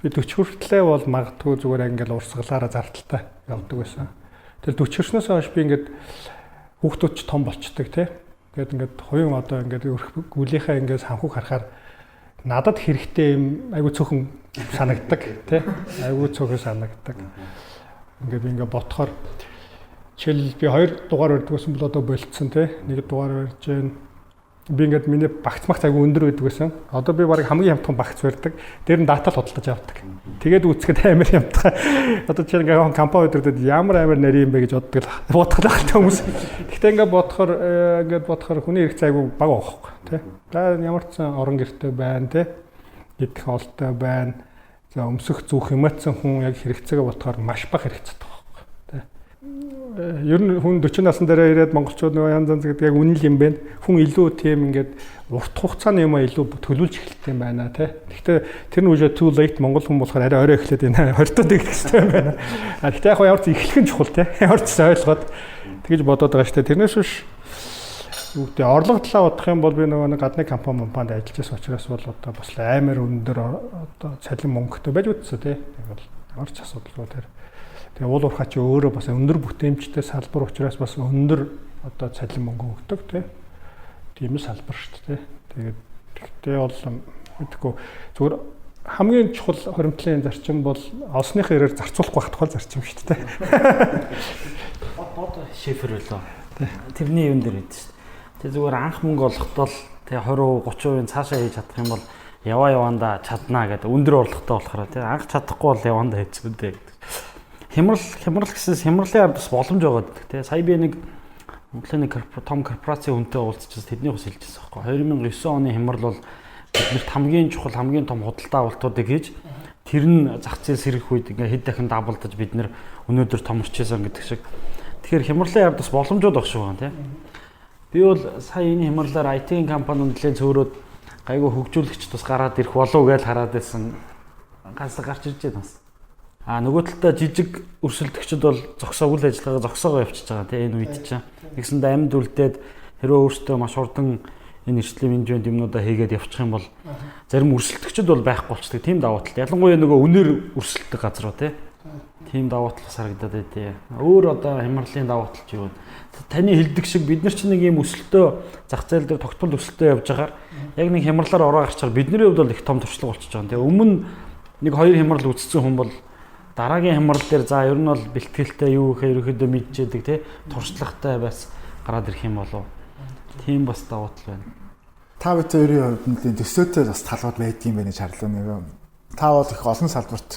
Би 40 хүртлээ бол магадгүй зүгээр ингээд урсгалаараа зардалтай явдаг байсан. Тэгэл 40 хүрснээс хойш би ингээд хүүхдүүд ч том болчдөг тий. Тэгээд ингээд хувийн одоо ингээд гүлийнхаа ингээд санхүүг харахаар надад хэрэгтэй юм айгүй цөөхөн санагддаг тий. Айгүй цөөхөн санагддаг. Ингээд би ингээд ботхоор жишээл би 2 дугаар өрдгөөсөн бол одоо болцсон тий. 1 дугаар барьж гэн би ингээд миний багц айгүй өндөр байдаг байсан. Одоо би барыг хамгийн хямдхан багц барьдаг. Дээр нь дата л худалдаж авдаг. Тэгээд үүсгэхэд амар хямдхан. Одоо чи ингээд компани өдрөдөд ямар амар нарийн юм бэ гэж боддог л хүмүүс. Гэхдээ ингээд бодохоор хүний хэрэгцээ айгүй бага байхгүй тий. За ямар ч орон гэртэй байна тий. Идэх олтой байна. За өмсөх зүүх эмоцсон хүн яг хэрэгцээгээ бодохоор маш бага хэрэгцээтэй байхгүй тий. Ер нь хүн 40 насны дараа ирээд монголчууд нөгөө янз янз гэдэг яг үнэн л юм байна. Хүн илүү тийм ингээд урт хугацааны юм илүү төлөвлөж эхэлдэг юм байна тий. Гэхдээ тэр нь үгүй too late монгол хүн болохоор арай орой эхлээд энэ 20 дэх хэрэгтэй юм байна. Гэхдээ яг ямар ч эхлэх нь чухал тий. Ямар ч ойлгоод тэгж бодоод байгаа шүү дээ. Тэрнээс биш юу гэдэг орлого талаа бодох юм бол би нөгөө нэг гадны компанид ажиллаж байсан учраас бол одоо бас амар өндөр одоо цалин мөнгөтэй байж үтсэ тий. Яг бол ямар ч асуудалгүй тэр. Тэгээ уул уурхай чи өөрөө бас өндөр бүтээмжтэй салбар учраас бас өндөр одоо цалин мөнгө өгдөг тий. Тийм салбар шүү дээ. Тэгээд тэгтээ бол мэдгүй зүгээр хамгийн чухал хоримтлын зарчим бол олсныхаа ирээр зарцуулахгүй байх тухай зарчим шүү дээ. Бод шифр үлээ. Тэрний юм дээр байдаг шүү. Тэг зүгээр анх мөнгө олохдоо л тэг 20% 30% цаашаа хийж чадах юм бол яваанда чаднаа гэдэг өндөр орлоготой болохоор тэг анх чадахгүй бол яваанда хийчихвэ гэдэг. Хямрал гэсэн хямралын ард бас боломж байгаа гэдэг тий. Сая би нэг Монголын нэг том корпорацийн хүнтэй уулзчихсан тэдний бас хэлжсэн байхгүй. 2009 оны хямрал бол биднэрт хамгийн чухал хамгийн том худалдаа авалтуудыг хийж тэр нь зах зээл сэрэх үед ингээ хэд дахин дабалдаж бид нэр өнөөдөр томорчээсэн гэдэг шиг. Тэгэхээр хямралын ард бас боломжууд багш байгаа тий. Би бол сая энэ хямралаар IT-ийн компаниуд нэлээд цөөрөөд гайгүй хөгжүүлэгч тус гараад ирэх болов гэж хараад байсан. Ганц гарч ирж байна бас. Нөгөө талдаа жижиг өрсөлдөгчд бол зогсоог үйл ажиллагаа зогсоогоо явчихж байгаа тийм энэ үед чинь. Нэгсэндээ амьд үлдээд хэрвээ өөртөө маш хурдан энэ эрсдлийн менежмент юмнуудаа хийгээд явчих юм бол зарим өрсөлдөгчд бол байхгүй болчдөг. Тийм давуу тал. Ялангуяа нөгөө үнээр өрсөлддөг газар уу тийм давуу тал бас харагдаад байдیں۔ Өөр одоо хямралын давуу тал чи юу? Таны хэлдэг шиг бид нар ч нэг юм өсөлтөө зах зээл дээр тогтмол өсөлтөө явж байгаар яг нэг хямралаар ороо гарчаар бидний хувьд бол их том туршлага болчихж байгаа. Тэгээ өмнө нэг хоёр хямрал үзсэн хүн бол дараагийн хямрал дээр за ер нь бол бэлтгэлтэй юу гэхээр ерөөхдөө мэдчихэдэг тий туршлагатай бас гараад ирэх юм болов. Тийм бас давуу тал байна. Та бид хоёрын хувьд нь төсөөтэй бас талууд байдгийн байна гэж харлаа нэг. Та бол их олон салбарт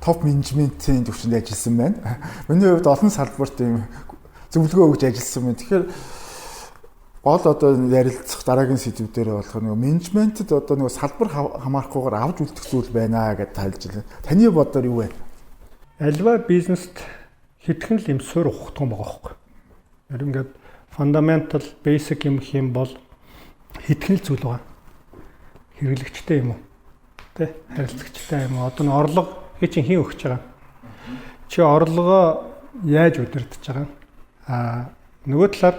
топ менежментийн төвчөнд ажилласан байна. Миний хувьд олон салбарт ийм зөвлөгөө өгж ажилласан байна. Тэгэхээр гол одоо ярилцах дараагийн сэдвүүдээр болох нэг менежментэд одоо нэг салбар хамаарахгүйгээр авч үлдэх зүйл байна гэж тайлж байна. Таны бодоор юу вэ? Альва бизнест хэдхэн л юм суурь ухтган байгаа хөөхгүй. Яг ингээд fundamental basic юм гэх юм бол хэдхэн л зүйл байгаа. Хэрэглэгчтэй юм уу? Тэ? Харилцагчтай юм уу? Одоо н орлого чи хэн өгч байгаа? Чи орлогоо яаж удирдах байгаа? Нөгөө талаар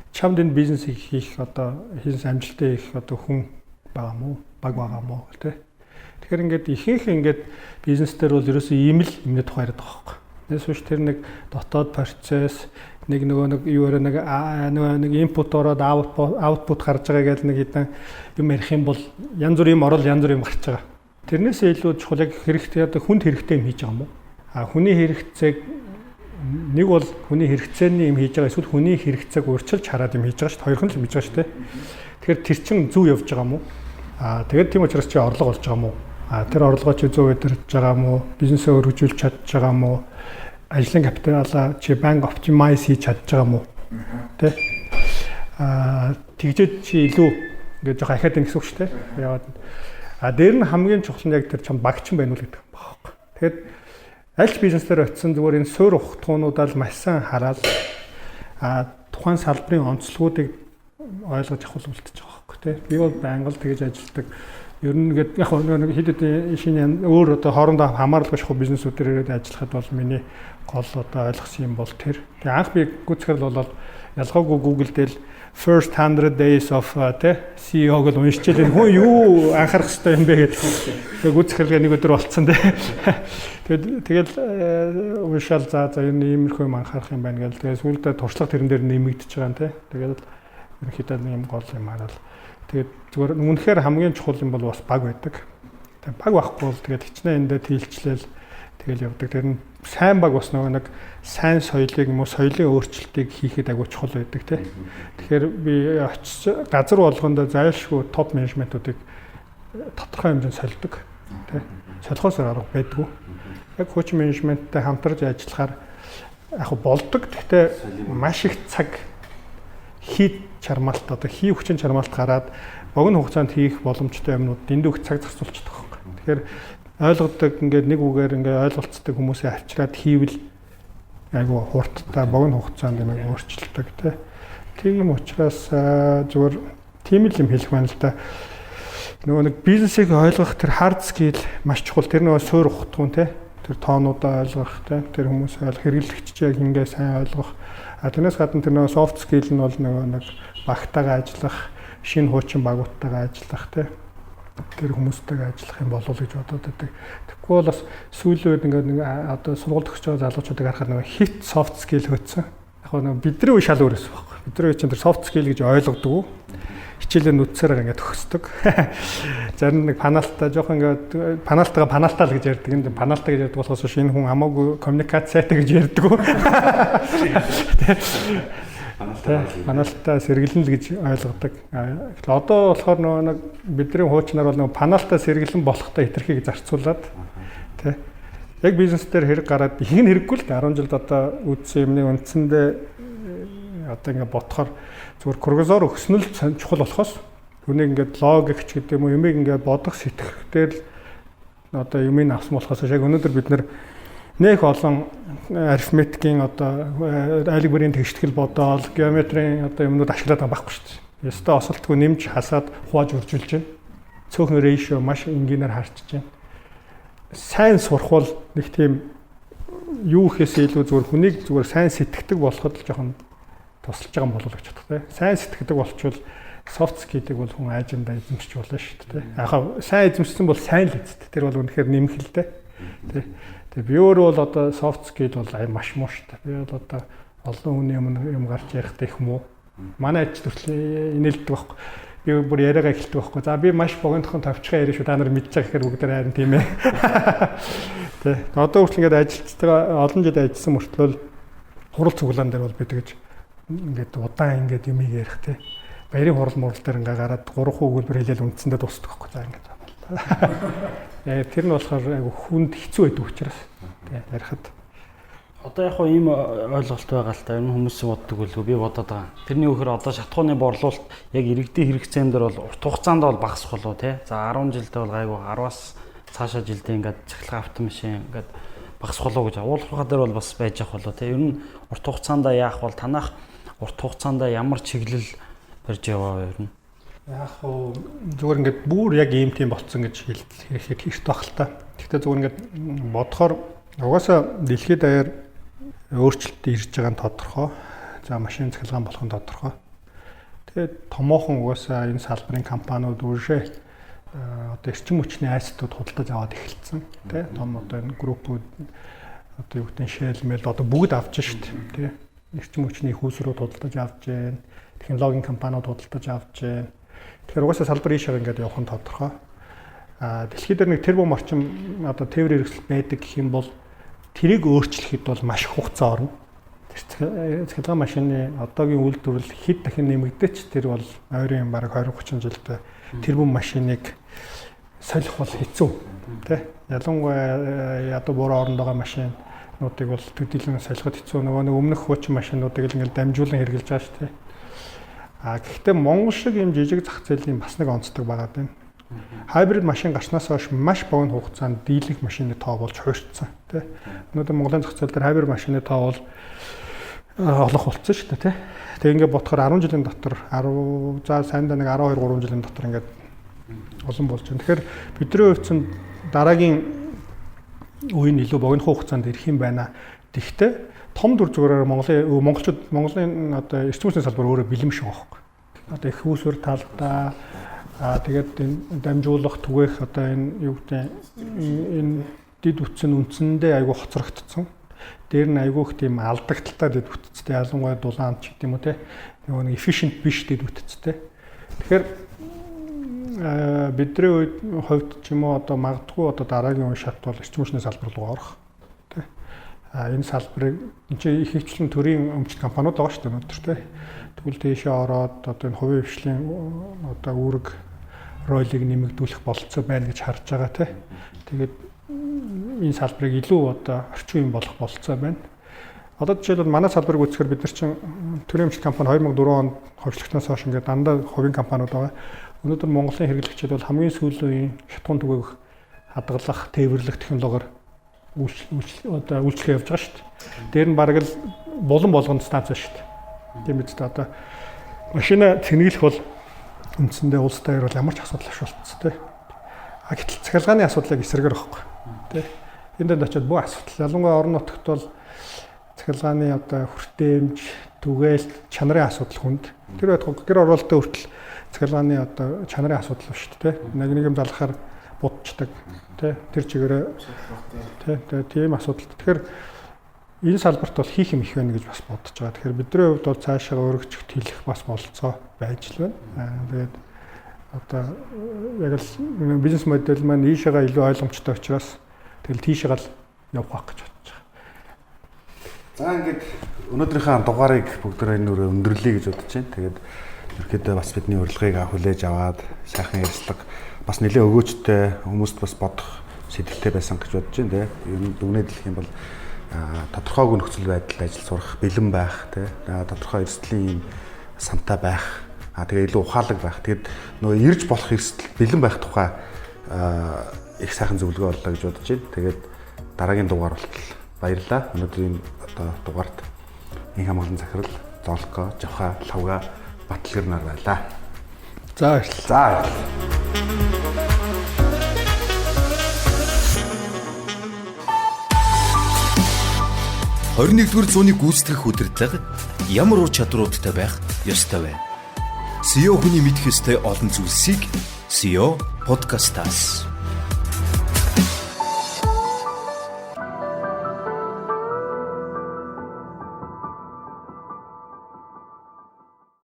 чамд энэ бизнес хийх одоо бизнес амжилттай хийх одоо хүн байгаа мó баг байгаа мó тэ. Тэгэхээр ингээд ихэнх ингээд бизнес дээр бол ерөөсөө ийм л юмны тухай яриад байгаа байхгүй. Нэс үүш тэр нэг дотоод процесс нэг нөгөө юу нэг инпут ороод аутпут гарч байгаа гэдэг нэг хэдэн юм ярих юм бол янз бүр юм орол янз бүр юм гарч байгаа. Тэрнээсээ илүү чухал яг хэрэгтэй одоо хүнд хэрэгтэй юм хийж байгаа мó. Хүний хэрэгцээг нэг бол хүний хэрэгцээний юм хийж байгаа эсвэл хүний хэрэгцээг өөрчилж хараад юм хийж байгаа шүү дээ. Хоёрхан л юм хийж байгаа шүү дээ. Тэгэхээр тэр чин зөв явж байгаа мó. Тэгээд тийм учраас чи орлого олж байгаа мó. Тэр орлогоо чи зөв удирдах байгаа мó. Бизнесээ өргөжүүлж чадж байгаа мó. Ажлын капиталаа чи банк оптимайз хийж чадж байгаа мó. Тэ? Тэгжээд чи илүү ингээд жоох ахаад ин гэсэн үг шүү дээ. Яагаад дээр нь хамгийн чухал нь яг тэр чам багчин байна уу гэдэг юм байна. Тэгэхээр аль ч бизнесээр очисон зүгээр энэ суурь ухтгуунуудаа л маш сайн хараад тухайн салбарын онцлогуудыг ойлгож авах үлдчихэж байгаа байхгүй тий. Би бол байнга л тэгэж ажилладаг. Ер нь ингээд яг нэг хэд хэдэн шинэ өөр одоо хоорондоо хамааралгүй шахуу бизнесүүдээр ирээд ажиллахад бол миний гол одоо ойлгосон юм бол тэр. Тэгээ анх би гүцгэрл болоод ялгаагүй Google дээр first 100 days of CEO гэж уншчихлаа. Хүн юу анхаарах хэрэгтэй юм бэ гэдэг. Тэгээ гүцгэрlгээ нэг өдөр болцсон тий. Тэгэл уншаал за ер нь иймэрхүү юм анхаарах юм байна гэл. Тэгээ сүүлдээ туршлага тэрэн дээр нэмэгдэж байгаа юм тий. Тэгэл ерөнхийдөө юм гол юм хараад. Тэгээд зүгээр үнэхээр хамгийн чухал юм бол бас баг байдаг. Тэгээд баг байхгүй бол тэгээд хичнээн эндээ тийлчлээл тэгэл явдаг. Тэр нь сайн баг бас нөгөө нэг сайн соёлыг юм уу соёлын өөрчлөлтийг хийхэд агай чухал байдаг тий. Тэгэхээр би очиж газар болгонд зайлшгүй топ менежментүүдийг тодорхой хэмжээнд сольдог тий. Солихоос арга байдгүй. Яг хүч менежменттэй хамтарч ажиллахаар яг болдог. Гэхдээ маш их цаг хийх чармаалт одоо хийх хүчин чармаалт гараад богино хугацаанд хийх боломжтой юмнууд дэндүү цаг зарцуулчихдаг байхгүй. Тэгэхээр ойлгодог ингээд нэг үгээр ингээд ойлголцдог хүмүүсээ авчираад хийвэл айгу хурдтай богино хугацаанд юм өөрчилдөг тийм учраас зүгээр тийм л юм хэлэх байна л да. Нөгөө нэг бизнесийг ойлгох тэр hard skill маш чухал. Тэр нөгөө суурь ухтгуун тэр тоонуудаа ойлгох тэр хүмүүс хэрэглэгчийг ингээ сайн ойлгох. Тэрнээс гадна тэр нөгөө soft skill нь бол нөгөө нэг багтаагаа ажиллах, шинэ хуучин багуудтайгаа ажиллах тэр хүмүүстэйгээ ажиллах юм болов уу гэж бодоод байдаг. Тэгэхгүй бол бас сүүлийн үед ингээд нэг одоо сургууль төгсөж байгаа залуучуудыг харахад нөгөө hit soft skill хөөцсөн. Яг нөгөө бидний үе шал өөрөөс байхгүй. Бидний чинь тэр soft skill гэж ойлгодог. Хичээлээ нүцсээр ингээд төгсдөг. Зарим нэг панаалтаа жоох ингээд панаалтаа л гэж ярьдаг. Энд панаалтаа гэж ярьдаг болохоос шинэ хүн хамаагүй коммуникацтай гэж ярьдаг. Панаалтаа сэргэлэн л гэж ойлгодог. Одоо болохоор нөгөө нэг бидний хуучнаар бол нөгөө панаалтаа сэргэлэн болохтой хэтэрхийг зарцуулаад тий. Яг бизнес дээр хэрэг гараад их нь хэрэггүй л 10 жилд одоо үдсэн юмны үндсэндээ одоо ингээд бодохоор зүгээр кургазор өгсөн л чухал болохоос хүнийг ингээд логикч гэдэг юм уу юмыг ингээд бодох сэтгэхтэй л одоо юмыг авсан болохоос яг өнөөдөр бид нэх олон арифметикийн одоо айлг бүрийн тэгштгэл бодоол геометрийн одоо юмнууд ашиглаад байгаа байхгүй шүү дээ. Ёстой осолтгүй нэмж хасаад хувааж үржүүлж байна. Цөөхөн ratio маш энгийнээр харчиж байна. Сайн сурах бол нэг тийм юу ихээс илүү зүгээр хүнийг зүгээр сайн сэтгэдэг болоход л жоохон тусалж байгаа юм болов уу гэж бодох тийм. Сайн сэтгэдэг болчвол soft skill-ийг бол хүн аажимдаа эзэмшиж болно шүү дээ. Яг сайн эзэмшсэн бол сайн л эцэд. Тэр бол үнэхээр нэмэх л дээ. Тэгээ би өөрөө бол одоо soft skill бол маш муу шүү дээ. Би бол одоо олон хүний юм гарч ярих их муу. Манай аж төрөл инээлдэг байхгүй. Би бүр яриагаа эхэлдэг байхгүй. За би маш богинохон товчхон яриа шүү. Та нар мэдж байгаа гэхээр бүгд харин тийм ээ. Тэ. Одоо хүртэл ингээд ажилтнаа олон жил ажилласан мөртлөө хурал цуглаан дээр бол би тэгэж ингээд удаан ингээд юм ярих тэ. Баярын хурал мурал дээр ингээ гараад 3 өгүүлбэр хэлэл үндсэндээ дуусдаг байхгүй. За ингээд. Тэр нь болохоор айгу хүнд хэцүү байдаг учраас тэ ярихад. Одоо яг хоо ийм ойлголт байгаа л та. Энэ хүмүүс боддог үлгүй би бодоод байгаа. Тэрний өгөхөр одоо шатхууны борлуулалт яг иргэдийн хэрэгцээнд дээр бол урт хугацаанд бол багасах болов тий. За 10 жилдээ бол гайгүй 10-аас цаашаа жилдээ ингээд цахилгаан автомашин ингээд багасах болов гэж агуулгахаа дээр бол бас байж ах болов тий. Ер нь урт хугацаанд яах бол танах урт хугацаанд ямар чиглэл барьж яваа ер нь. Яг хоо зүгээр ингээд бүр яг ийм тийм болцсон гэж хэлэхэд хэрэгтэй баг л та. Гэхдээ зүгээр ингээд бодохоор угаасаа дэлхийд даяар өөрчлөлт ирж байгаа нь тодорхой. За машин цахилгаан болох нь тодорхой. Тэгээд томоохон угаасаа энэ салбарын компаниуд үүшээ одоо эрчим хүчний айсуудад худалдаж аваад эхэлсэн. Тэ том одоо энэ группүүд одоо юу гэдэг нь Shell мэл одоо бүгд авч шít. Тэ эрчим хүчний хүүсрүүд худалдаж авч जैन. Технологийн компаниуд худалдаж авч जैन. Тэгэхээр угаасаа салбар ийшээ ингээд явах нь тодорхой. Дэлхийд дээр нэг тэрбум орчим одоо тээвэр хэрэгсэл байдаг гэх юм бол тэрийг өөрчлөхэд бол маш хугацаа орно. Цахилгаан машины одоогийн үйлдвэрлэл хэд дахин нэмэгдэж тэр бол ойрын бараг 20-30 жилдээ тэрбум машиныг солих бол хэцүү. Тэ? Ялангуяа ядуу буруу оронд байгаа машинуудыг бол төдийлөн солиход хэцүү. Нөгөө өмнөх хуучин машинуудыг л ингээл дамжуулан хэрглэж байгаа шүү дээ. Гэхдээ Монгол шиг юм жижиг зах зээлийн бас нэг онцлог байгаа юм. Хайбрид машин гарснаас хойш маш богино хугацаанд дийлэнх машины тоо болж хуурцсан тий. Өнөөдөр Монголын зах зээл дээр хайбрид машины тоо бол олох болцсон шүү дээ тий. Тэгээ ингээд бодохоор 10 жилийн дотор 10 за сайндаа нэг 12 3 жилийн дотор ингээд олон болж байна. Тэгэхээр бидний хувьд чинь дараагийн үеийн илүү богино хугацаанд ирэх юм байна. Тэгвэл том дүр зургаар Монголын одоо эрчим хүчний салбар өөрөө бэлэн шиг байхгүй. Одоо их үүсвэр талдаа тэгээд энэ дамжуулах түгээх одоо энэ юу гэдэг энэ дид үтсэн үндсэндээ айгүй хоцрогдсон. Дээр нь айгүй их тийм алдагдaltaй дид үтцтэй ялангуяа дулаан ч гэдэг юм уу те. Нөгөө нэг efficient биш дид үтцтэй. Тэгэхээр бидний хувьд ч юм уу одоо магадгүй одоо дараагийн үе шат бол эрчим хүчний салбар руу орох. Тэ. Энэ салбарыг энэ чинь их хвчлэн төрийн өмчт компаниуд байгаа шүү дээ өнөөдөр те. Тэгвэл тийшээ ороод одоо энэ хувийн хвшлийн одоо үүрэг ролыг нэмэгдүүлэх болцоо байна гэж харж байгаа те. Тэгээд энэ салбарыг илүү одоо орчин үеийн болох болцоо байна. Одоо жишээлбэл манай салбарыг үзэхээр бид нар чинь төрийн өмчт компани 2004 онд ховчлогчноос хойш ингээд дандаа хувийн компаниуд байгаа. Өнөөдөр Монголын хэрэглэгчид бол хамгийн сүүлийн шатхуун түгээх хадгалах, тээвэрлэх технологиор үйлчлэгээ явж байгаа шүү дээ. Дээр нь бараг л булан болгонд станц шүү дээ. Тийм биз дээ одоо машина цэнгэлэх бол үндсэндээ улс таяр бол ямар ч асуудал авшуулцсан тий. Гэтэл цахилгааны асуудлыг эсрэгээр байхгүй тий. Энд дэнд очиод бүх асуудал ялангуяа орон нутагт бол цахилгааны одоо хүртээмж, түгээл, чанарын асуудал хүнд. Тэр байтугай гэр оролттой хүртэл цахилгааны одоо чанарын асуудал ба шүү дээ тий. Нэг юм залхахаар будчихдаг тий. Тэр чигээрээ тий тийм асуудал. Тэгэхээр энэ салбарт бол хийх юм их байна гэж бас бодож байгаа. Тэгэхээр бидний хувьд бол цаашаа өргөжөлт хийх бас болцоо байж л байна. Тэгээд одоо яг л бизнес модель маань ийшээгээ илүү ойлгомжтой учраас тэгэл тийшээгээ л явах байх гэж бодож байгаа. За ингээд өнөөдрийнхээ дугаарыг бүгдээ энэ өндөрлөе гэж бодож байна. Тэгээд ерөөдөө бас бидний урилгыг хүлээж аваад сайхан ярьцлага бас нэлээд өгөөжтэй хүмүүст бас бодох сэдвтэй байсан гэж бодож байна. Ер нь дүгнээд хэлэх юм бол тодорхойгүй нөхцөл байдал ажил сурах бэлэн байх тий тодорхой эрсдлийн сантай байх тэгээ илүү ухаалаг байх тэгээд нөгөө ирж болох эрсдэл бэлэн байх тухай их сайхан зөвлөгөө боллоо гэж бодож байна. Тэгээд дараагийн дугаар болтол баярлалаа. Өнөөдрийн одоо дугаарт Инх хамгаалсан захирал Золко, Жавха, Лавга, Батлгэр нар байлаа. За баярлалаа. 21-р зууны гүйцэтгэх удирдлага ямар ур чадваруудтай байх ёстой вэ? SEO хүний мэдэх ёстой олон зүйлсийг SEO подкастаас